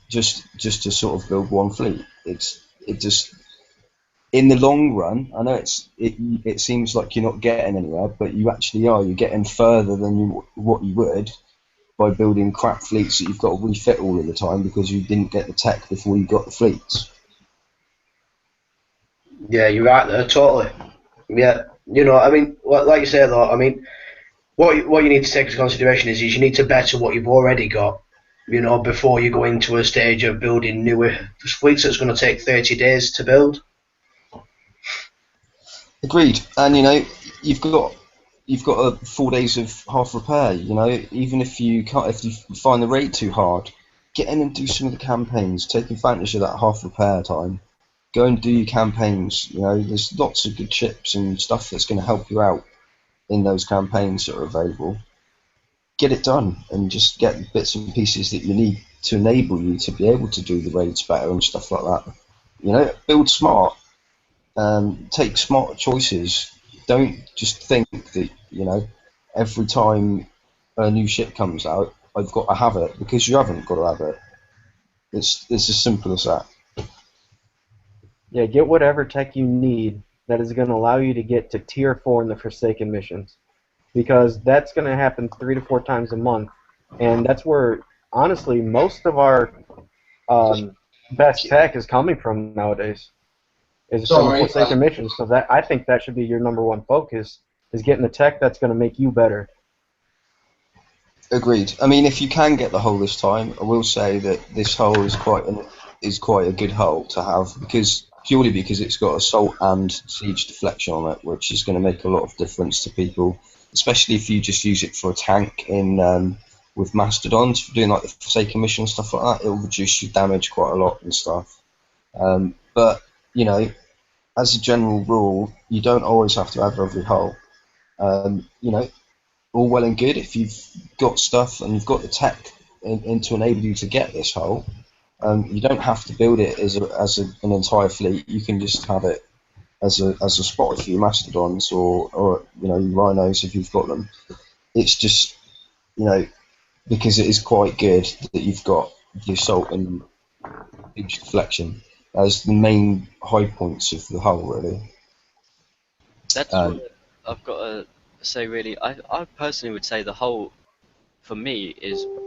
Just to sort of build one fleet. It just in the long run. I know it seems like you're not getting anywhere, but you actually are. You're getting further than what you would by building crap fleets that you've got to refit all of the time because you didn't get the tech before you got the fleets. Yeah, you're right there, totally. Yeah, I mean, like you say though, I mean, what you need to take into consideration is you need to better what you've already got. Before you go into a stage of building newer fleets that's going to take 30 days to build. Agreed. And you've got 4 days of half repair. Even if you find the rate too hard, get in and do some of the campaigns. Take advantage of that half repair time. Go and do your campaigns. There's lots of good ships and stuff that's going to help you out in those campaigns that are available. Get it done and just get bits and pieces that you need to enable you to be able to do the raids better and stuff like that. Build smart. Take smart choices. Don't just think that every time a new ship comes out, I've got to have it, because you haven't got to have it. It's as simple as that. Yeah, get whatever tech you need that is going to allow you to get to tier 4 in the Forsaken missions, because that's going to happen 3 to 4 times a month, and that's where honestly most of our best tech is coming from nowadays. Is from the Forsaken missions. So that I think that should be your #1 focus, is getting the tech that's going to make you better. Agreed. I mean, if you can get the hull this time, I will say that this hull is quite a good hull to have, purely because it's got assault and siege deflection on it, which is going to make a lot of difference to people, especially if you just use it for a tank in with Mastodons, for doing like the Forsaken mission and stuff like that. It'll reduce your damage quite a lot and stuff. But as a general rule, you don't always have to have every hull. All well and good if you've got stuff and you've got the tech to enable you to get this hull. You don't have to build it as an entire fleet. You can just have it as a spotter for your Mastodons or your Rhinos if you've got them. It's just because it is quite good that you've got the assault and siege deflection as the main high points of the hull, really. That's what I've got to say, really. I personally would say the hull, for me,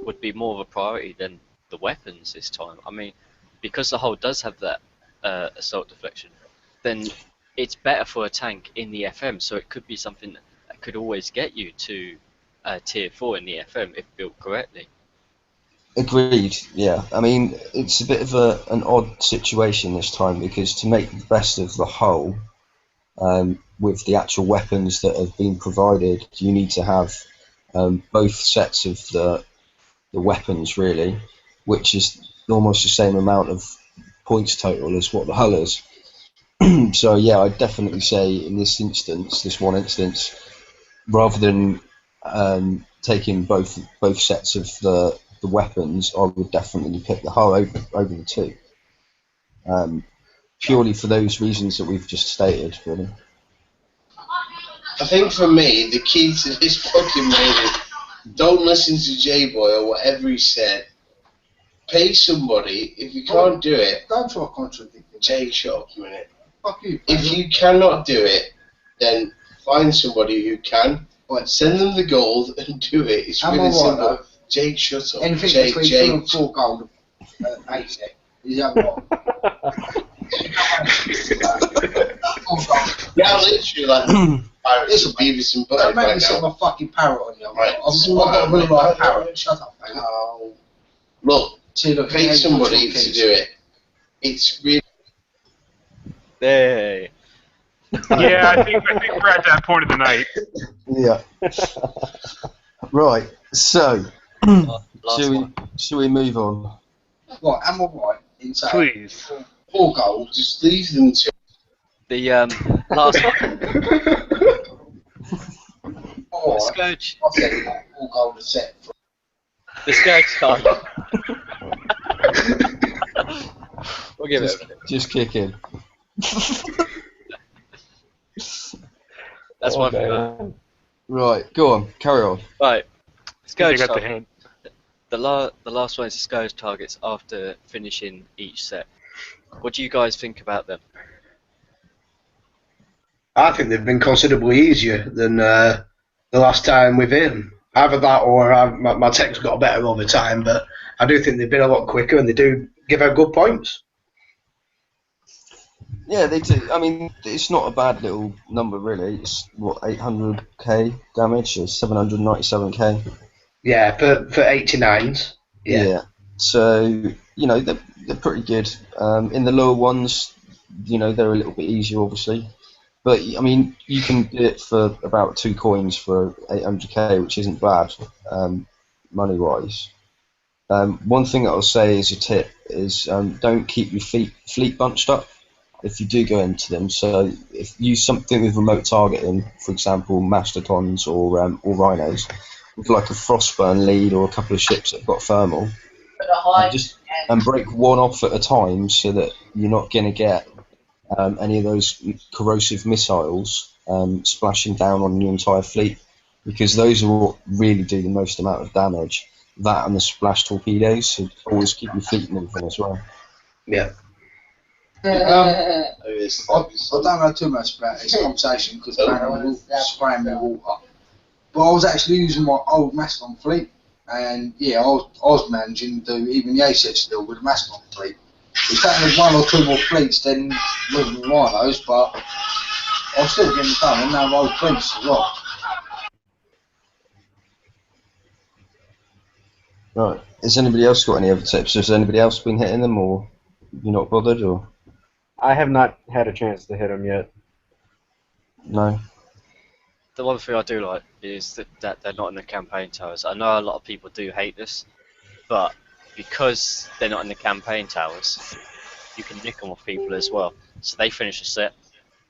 would be more of a priority than the weapons this time. I mean, because the hull does have that assault deflection, then it's better for a tank in the FM, so it could be something that could always get you to tier 4 in the FM if built correctly. Agreed, yeah. I mean, it's a bit of an odd situation this time, because to make the best of the hull, with the actual weapons that have been provided, you need to have both sets of the weapons, really, which is almost the same amount of points total as what the hull is. So yeah, I'd definitely say in this one instance, rather than taking both sets of the weapons, I would definitely pick the hull over the two. Purely for those reasons that we've just stated, really. I think for me, the key to this fucking raid is don't listen to J-Boy or whatever he said. Pay somebody. If you can't do it, Don't try to contradict me. Jay, shut up a minute. Fuck you. If you cannot do it, then find somebody who can. Send them the gold and do it. It's really simple. Though? Jake, shut up. Anything Jake, between Jake. 2 and 4 gold, 8 sec. Is that what? Yeah, literally, like, Pirates of Beavis and Butthead Don't make me right set now. my fucking parrot on you. Right. I've got a real life parrot. Shut up, mate. Look, See, look, pay somebody to do it. It's really... Hey. Yeah, I think we're at that point of the night. Yeah. Right. So, shall we move on? Right, am I right in saying Please. 4 gold? Just leave them to... The last one, Alright, Scourge. I said 4 gold a set. The Scourge card. We'll give it a minute. Just kick in. That's one thing. Right, go on, carry on. Right. I Scourge got the target. hint. The last one is the Scourge targets after finishing each set. What do you guys think about them? I think they've been considerably easier than the last time we've hit them. Either that or my tech's got better over time, but I do think they've been a lot quicker and they do give out good points. Yeah, they do. I mean, it's not a bad little number, really. It's, what, 800k damage or 797k? Yeah, for 89s. Yeah. So, you know, they're pretty good. In the lower ones, you know, they're a little bit easier, obviously. But, I mean, you can do it for about 2 coins for 800k, which isn't bad, money-wise. One thing that I'll say as a tip is don't keep your fleet bunched up if you do go into them. So if you use something with remote targeting, for example, mastodons or rhinos, with like a frostburn lead or a couple of ships that have got thermal, and break one off at a time so that you're not going to get any of those corrosive missiles splashing down on your entire fleet, because those are what really do the most amount of damage. That and the splash torpedoes, so always keep your fleet moving as well. Yeah. I don't know too much about this conversation because apparently we're spraying me water. But I was actually using my old Mastodon fleet, and yeah, I was managing to do even the ASET still with the Mastodon fleet. It's taking 1 or 2 more fleets than with the rhinos, but I'm still getting it done, and now my old fleets as well. Right. Has anybody else got any other tips? Has anybody else been hitting them, or you not bothered, or I have not had a chance to hit them yet. no? The one thing I do like is that they're not in the campaign towers. I know a lot of people do hate this, but because they're not in the campaign towers, you can nick them off people as well. So they finish a set,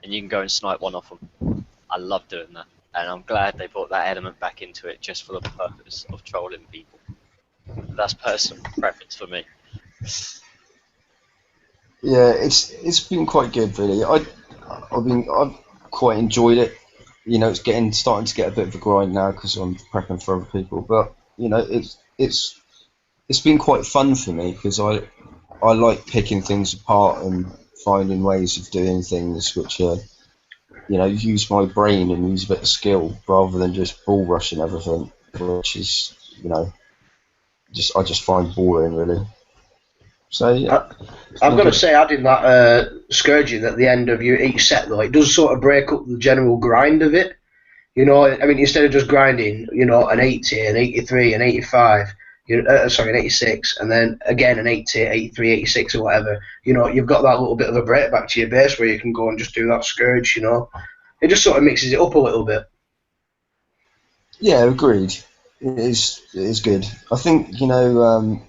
and you can go and snipe one off them. I love doing that, and I'm glad they brought that element back into it just for the purpose of trolling people. That's personal preference for me. Yeah, it's been quite good, really. I've quite enjoyed it. You know, it's starting to get a bit of a grind now because I'm prepping for other people. But you know, it's been quite fun for me because I like picking things apart and finding ways of doing things which are, you know, use my brain and use a bit of skill rather than just bull rushing everything, which is, you know, I just find boring, really. So yeah, I've got to say, adding that scourging at the end of each set, though, it does sort of break up the general grind of it. You know, I mean, instead of just grinding, you know, an 80, an 83, an 85, an 86, and then again an 80, 83, 86 or whatever, you know, you've got that little bit of a break back to your base where you can go and just do that scourge, you know. It just sort of mixes it up a little bit. yeah, agreed. It is good. I think, you know,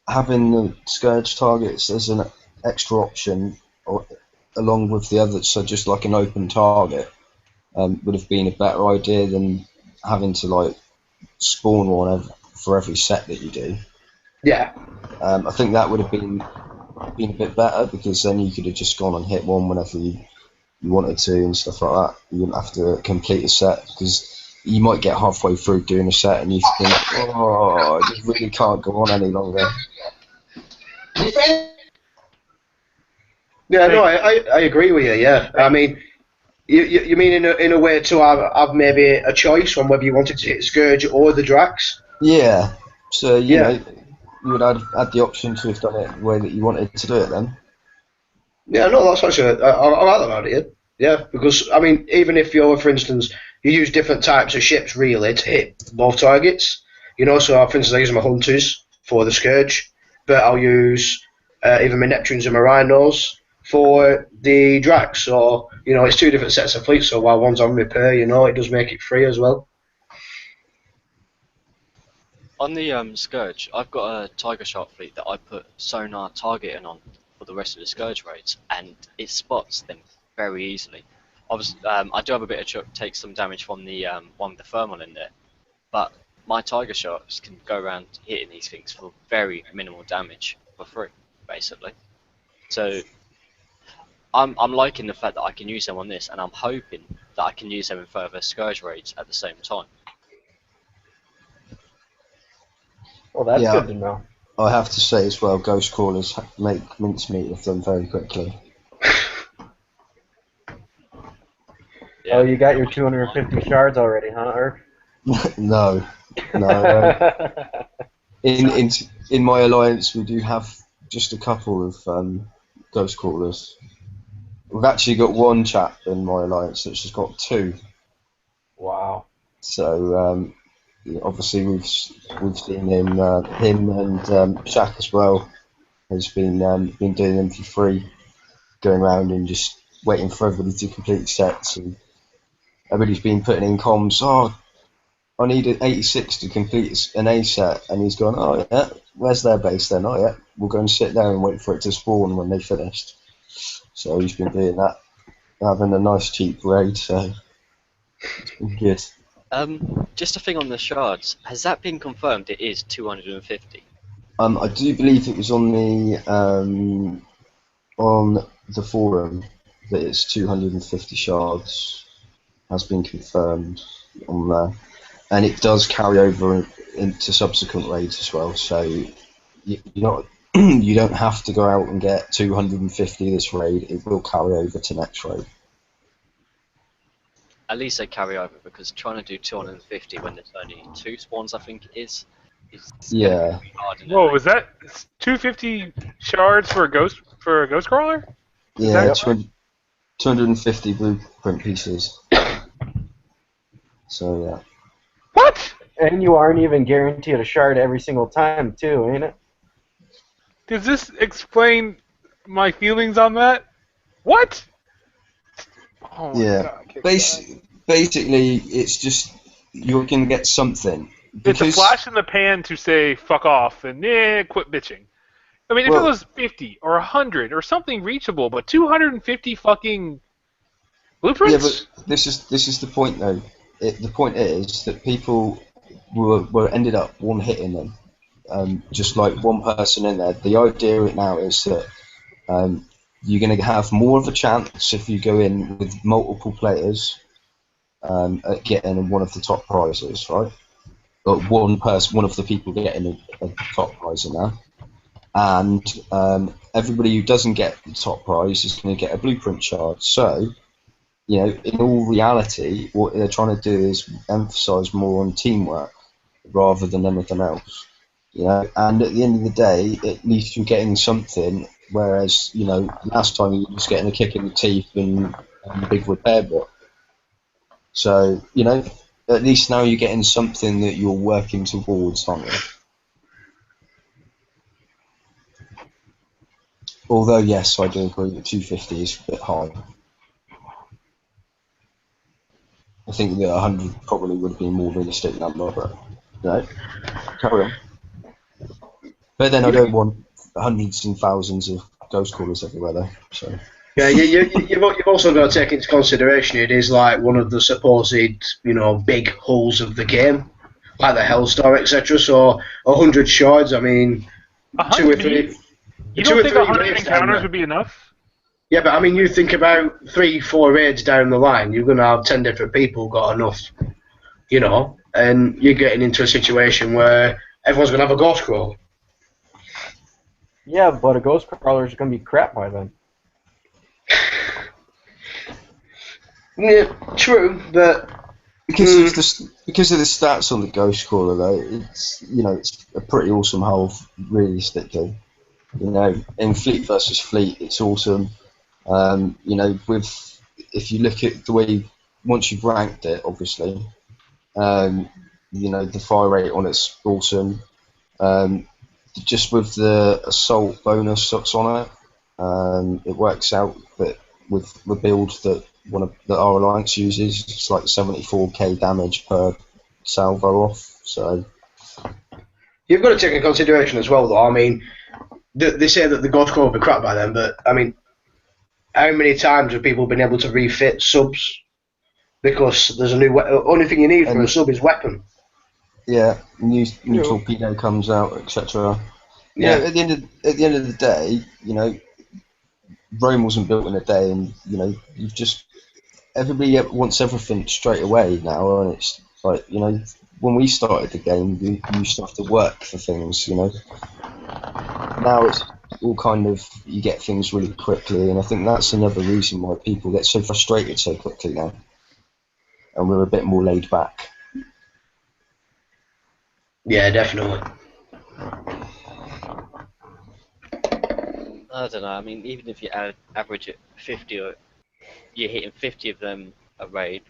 having the scourge targets as an extra option, or along with the others, so just like an open target, would have been a better idea than having to like spawn one for every set that you do. Yeah. I think that would have been a bit better, because then you could have just gone and hit one whenever you you wanted to and stuff like that. You wouldn't have to complete a set because you might get halfway through doing a set and you think, oh, I just really can't go on any longer. Yeah, no, I agree with you. Yeah, I mean, you mean in a way to have maybe a choice on whether you wanted to hit Scourge or the Drax? Yeah. So you know, you would have had the option to have done it the way that you wanted to do it then. Yeah, no, that's actually I like that idea. Yeah, because I mean, even if you're, for instance, you use different types of ships really to hit both targets. You know, so for instance, I use my Hunters for the Scourge, but I'll use either my Neptunes and my Rhinos for the Drax. So you know, it's two different sets of fleets. So while one's on repair, you know, it does make it free as well. On the Scourge, I've got a Tiger Shark fleet that I put sonar targeting on for the rest of the Scourge raids, and it spots them very easily. Obviously, I do have a bit of chuck, take some damage from the one with the thermal in there, but my Tiger Sharks can go around hitting these things for very minimal damage for free, basically. So I'm liking the fact that I can use them on this, and I'm hoping that I can use them in further Scourge raids at the same time. Well, that's good to know. I have to say as well, Ghost Crawlers make mincemeat of them very quickly. Yeah. Oh, you got your 250 shards already, huh, Irk? No. In my alliance, we do have just a couple of Ghost Crawlers. We've actually got one chap in my alliance that's just got 2. Wow. So obviously we've seen him and Shaq as well has been doing them for free, going around and just waiting for everybody to complete sets, and everybody's been putting in comms. Oh, I need an 86 to complete an A set, and he's gone, oh yeah, where's their base then? Oh yeah, we'll go and sit there and wait for it to spawn when they finished. So he's been doing that, having a nice cheap raid. So it's been good. Just a thing on the shards. Has that been confirmed? It is 250. I do believe it was on the forum that it's 250 shards has been confirmed on there, and it does carry over into subsequent raids as well. So you're not you don't have to go out and get 250 this raid. It will carry over to next raid. At least they carry over, because trying to do 250 when there's only 2 spawns, I think it is Yeah. hard. Whoa, was that 250 shards for a ghost crawler? Yeah, 250 blueprint pieces. So yeah. What? And you aren't even guaranteed a shard every single time, too, ain't it? Does this explain my feelings on that? What? Oh my Yeah. God, Basically, it's just you're gonna get something. It's a flash in the pan to say fuck off and quit bitching. I mean, if it was 50 or 100 or something reachable, but 250 fucking blueprints? Yeah, but this is the point though. The point is that people were ended up one hitting them, just like one person in there. The idea right now is that you're going to have more of a chance if you go in with multiple players at getting one of the top prizes, right? But one of the people getting a top prize in there, and everybody who doesn't get the top prize is going to get a blueprint shard. So, you know, in all reality, what they're trying to do is emphasise more on teamwork rather than anything else. You know, and at the end of the day, at least you're getting something. Whereas, you know, last time you were just getting a kick in the teeth and a big repair bot. So, you know, at least now you're getting something that you're working towards, aren't you? Although, yes, I do agree that 250 is a bit high. I think that 100 probably would be a more realistic number, but, you know, carry on. But then I don't want hundreds and thousands of ghost crawlers everywhere, though. So. Yeah, you've also got to take into consideration it is like one of the supposed, you know, big holes of the game, like the Hellstar, etc. So 100 shards, I mean, 2 or 3. You don't think 100 encounters would be enough? Yeah, but I mean, you think about 3-4 raids down the line, you're going to have 10 different people got enough, you know, and you're getting into a situation where everyone's going to have a ghost crawl. Yeah, but a ghost crawler is going to be crap by then. Yeah, true, but because of the stats on the ghost crawler though, it's it's a pretty awesome hull realistically. In fleet versus fleet, it's awesome. If you look at the way once you've ranked it, obviously, the fire rate on it's awesome. Just with the assault bonus that's on it, it works out that with the build that that our alliance uses, it's like 74k damage per salvo off. So you've got to take into consideration as well, though. I mean, they say that the ghost crawl will be crap by then, but I mean, how many times have people been able to refit subs? Because there's a new only thing you need for a sub is weapon. Yeah, new torpedo comes out, etc. Yeah. At the end of the day, Rome wasn't built in a day, and you've just everybody wants everything straight away now, and it's like when we started the game, we used to have to work for things. Now it's all kind of you get things really quickly, and I think that's another reason why people get so frustrated so quickly now, and we're a bit more laid back. Yeah, definitely. I don't know. I mean, even if you average it 50, or you're hitting 50 of them a raid,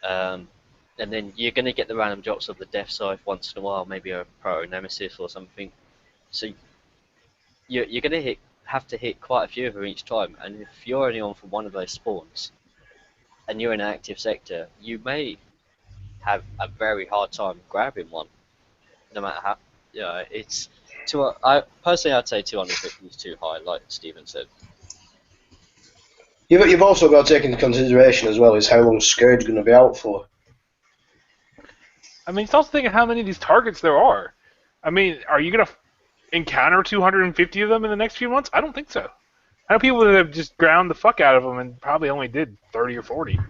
and then you're going to get the random drops of the death scythe once in a while, maybe a proto nemesis or something. So you're going to have to hit quite a few of them each time, and if you're only on for one of those spawns, and you're in an active sector, you may have a very hard time grabbing one, no matter how. It's personally I'd say 250 is too high, like Stephen said. You've also got to take into consideration as well is how long Scourge going to be out for. I mean, it's also thinking how many of these targets there are. I mean, are you going to encounter 250 of them in the next few months? I don't think so. I know people that have just ground the fuck out of them and probably only did 30 or 40.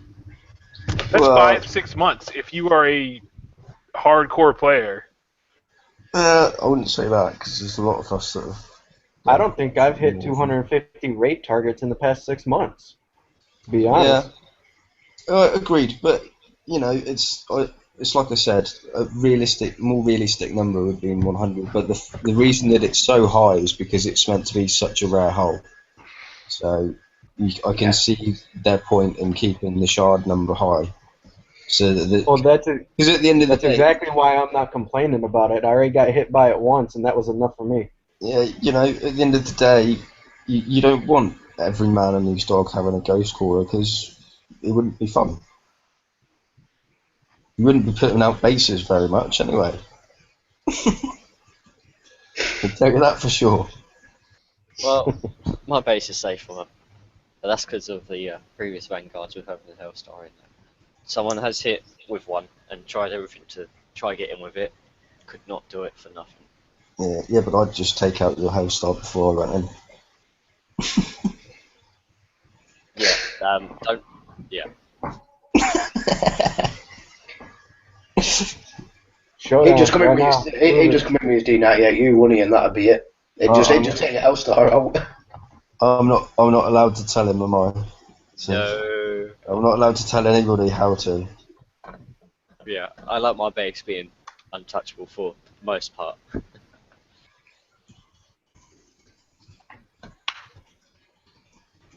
That's 5-6 months if you are a hardcore player. I wouldn't say that because there's a lot of us that have. I don't think I've hit 250 raid targets in the past 6 months. To be honest. Yeah, agreed. But it's like I said, more realistic number would be 100. But the reason that it's so high is because it's meant to be such a rare hull. So I can see their point in keeping the shard number high. So that's at the end of the day, exactly why I'm not complaining about it. I already got hit by it once, and that was enough for me. Yeah, at the end of the day, you don't want every man and his dog having a ghost crawler because it wouldn't be fun. You wouldn't be putting out bases very much anyway. I'll tell you that for sure. Well, my base is safe from them, but that's because of the previous Vanguards with having the Hellstar in there. Someone has hit with one and tried everything to try get in with it, could not do it for nothing. Yeah, but I'd just take out your Hellstar before I went in. Don't. Yeah. He'd just come in with his D98U, wouldn't he, and that'd be it. He'd just take the Hellstar out. I'm not allowed to tell him, am I? So No. I'm not allowed to tell anybody how to. Yeah, I like my base being untouchable for the most part.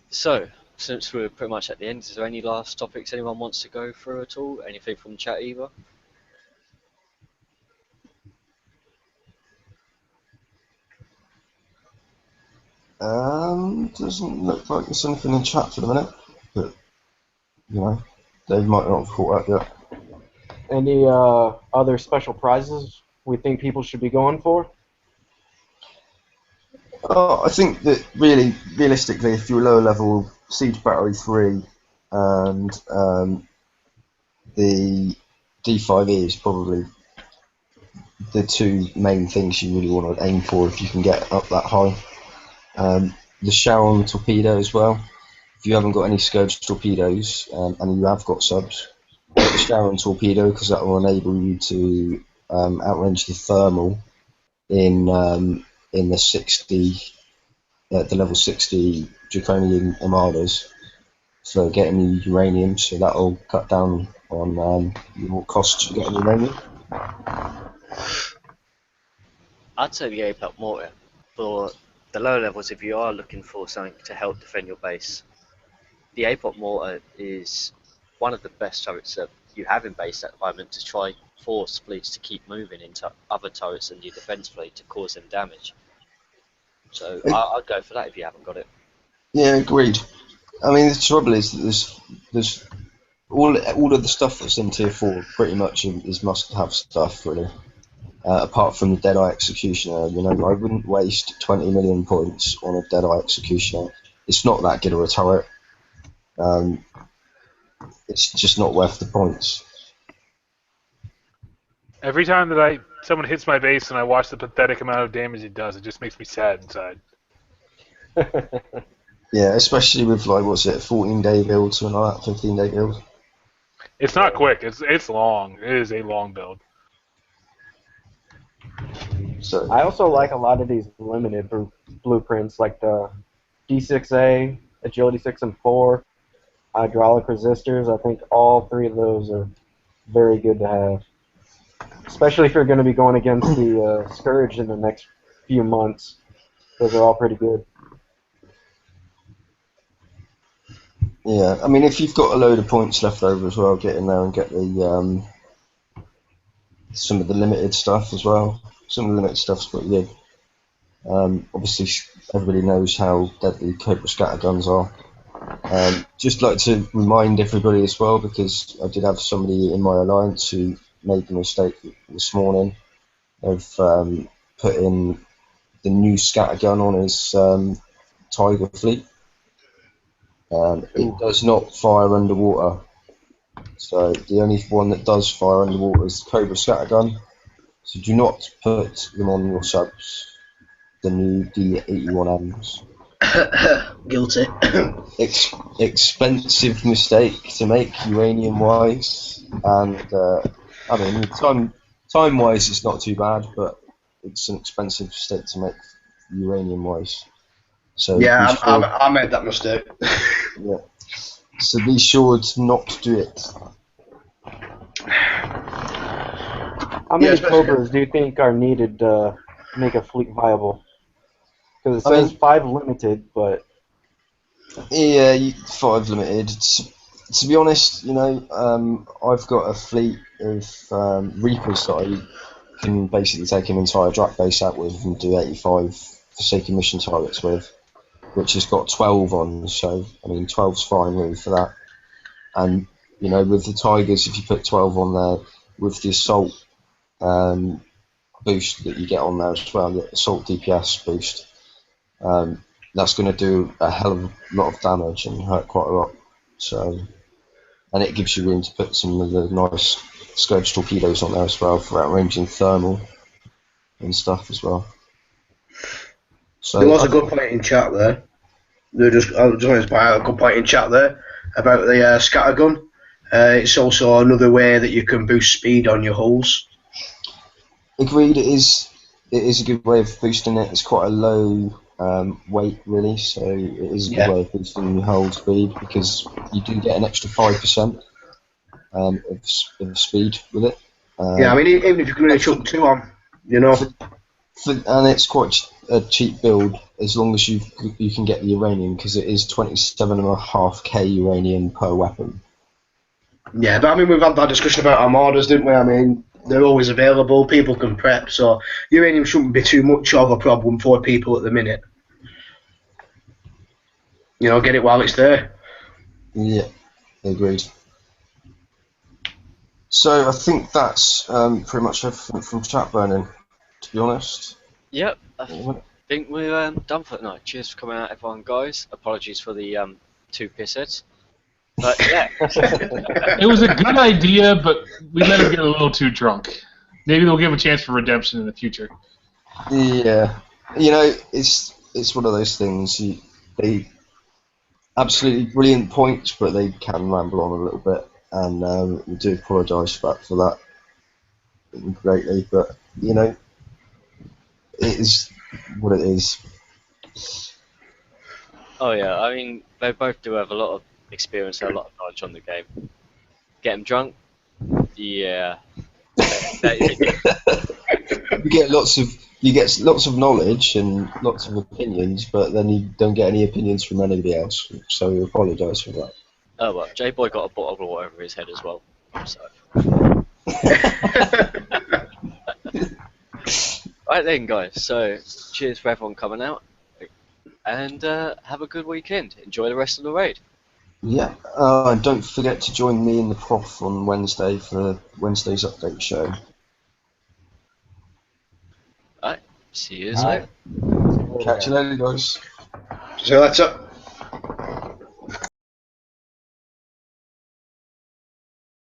So, since we're pretty much at the end, is there any last topics anyone wants to go through at all? Anything from chat either? Doesn't look like there's anything in chat for the minute, but they might not have caught up yet. Any other special prizes we think people should be going for? I think that realistically, if you're lower level, Siege Battery 3 and the D5E is probably the two main things you really want to aim for if you can get up that high. the Sharon torpedo as well. If you haven't got any Scourge torpedoes and you have got subs, get the Sharon torpedo because that will enable you to outrange the thermal in the 60, the level 60 Draconian Armadas for getting the uranium. So that will cut down on your costs for getting uranium. I'd say the APOC mortar for the lower levels if you are looking for something to help defend your base. The APOC mortar is one of the best turrets that you have in base at the moment to try force fleets to keep moving into other turrets in your defense fleet to cause them damage. So I'd go for that if you haven't got it. Yeah, agreed. I mean, the trouble is that there's all of the stuff that's in tier 4 pretty much is must-have stuff, really. Apart from the Deadeye Executioner, you know, I wouldn't waste 20 million points on a Deadeye Executioner. It's not that good of a turret. It's just not worth the points. Every time that someone hits my base and I watch the pathetic amount of damage it does, it just makes me sad inside. Yeah, especially with like what's it, 14-day build, something like that, 15-day build. It's not quick. It's long. It is a long build. So I also like a lot of these limited blueprints, like the D6A, Agility 6 and 4, hydraulic resistors. I think all three of those are very good to have, especially if you're going to be going against the Scourge in the next few months. Those are all pretty good. yeah, I mean, if you've got a load of points left over as well, get in there and get the some of the limited stuff as well. Some of the limited stuff's pretty good. Obviously, everybody knows how deadly Cobra scatterguns are. Just like to remind everybody as well, because I did have somebody in my alliance who made the mistake this morning of putting the new scattergun on his Tiger fleet. It does not fire underwater. So the only one that does fire underwater is the Cobra scattergun. So do not put them on your subs. The new D81Ms. Guilty. Expensive mistake to make uranium-wise, and I mean time-wise it's not too bad, but it's an expensive mistake to make uranium-wise. So yeah, I made that mistake. Yeah. So be sure to not do it. How many Cobras do you think are needed to make a fleet viable? Because it says 5 limited, but... Yeah, 5 limited. To be honest, you know, I've got a fleet of Reapers that I can basically take an entire Drac base out with and do 85 Forsaken Mission targets with, which has got 12 on, so, I mean, 12's fine really for that. And, you know, with the Tigers, if you put 12 on there, with the Assault boost that you get on there as well, the Assault DPS boost, that's going to do a hell of a lot of damage and hurt quite a lot. So, and it gives you room to put some of the nice Scourge torpedoes on there as well for outranging thermal and stuff as well. So there was a good point in chat there. I just wanted to point out a good point in chat there about the scattergun. It's also another way that you can boost speed on your hulls. Agreed, it is a good way of boosting it. It's quite a low weight really, so it is a good way of boosting your hull speed because you do get an extra 5% of speed with it. Yeah, I mean, even if you can only chuck 2 on, you know. And it's quite a cheap build as long as you can get the uranium, because it is 27.5k uranium per weapon. Yeah, but I mean, we've had that discussion about Armadas, didn't we? I mean, they're always available, people can prep, so uranium shouldn't be too much of a problem for people at the minute. You know, get it while it's there. Yeah, agreed. So I think that's pretty much everything from chat, Burning, to be honest. Yep, I think we're done for tonight. Cheers for coming out, everyone, guys. Apologies for the 2 pissheads. But yeah. It was a good idea, but we let him get a little too drunk. Maybe they'll give him a chance for redemption in the future. Yeah, you know, it's one of those things. They absolutely brilliant points, but they can ramble on a little bit, and we do apologise for that greatly. But you know, it is what it is. Oh yeah, I mean they both do have a lot of experience and a lot of knowledge on the game. Get them drunk? Yeah. You get lots of knowledge and lots of opinions, but then you don't get any opinions from anybody else. So we apologise for that. Oh well, J-Boy got a bottle of water over his head as well. So. Right then, guys. So, cheers for everyone coming out, and have a good weekend. Enjoy the rest of the raid. Yeah, don't forget to join me and the Prof on Wednesday for Wednesday's update show. Alright, see you later. Catch you later, guys. See you later.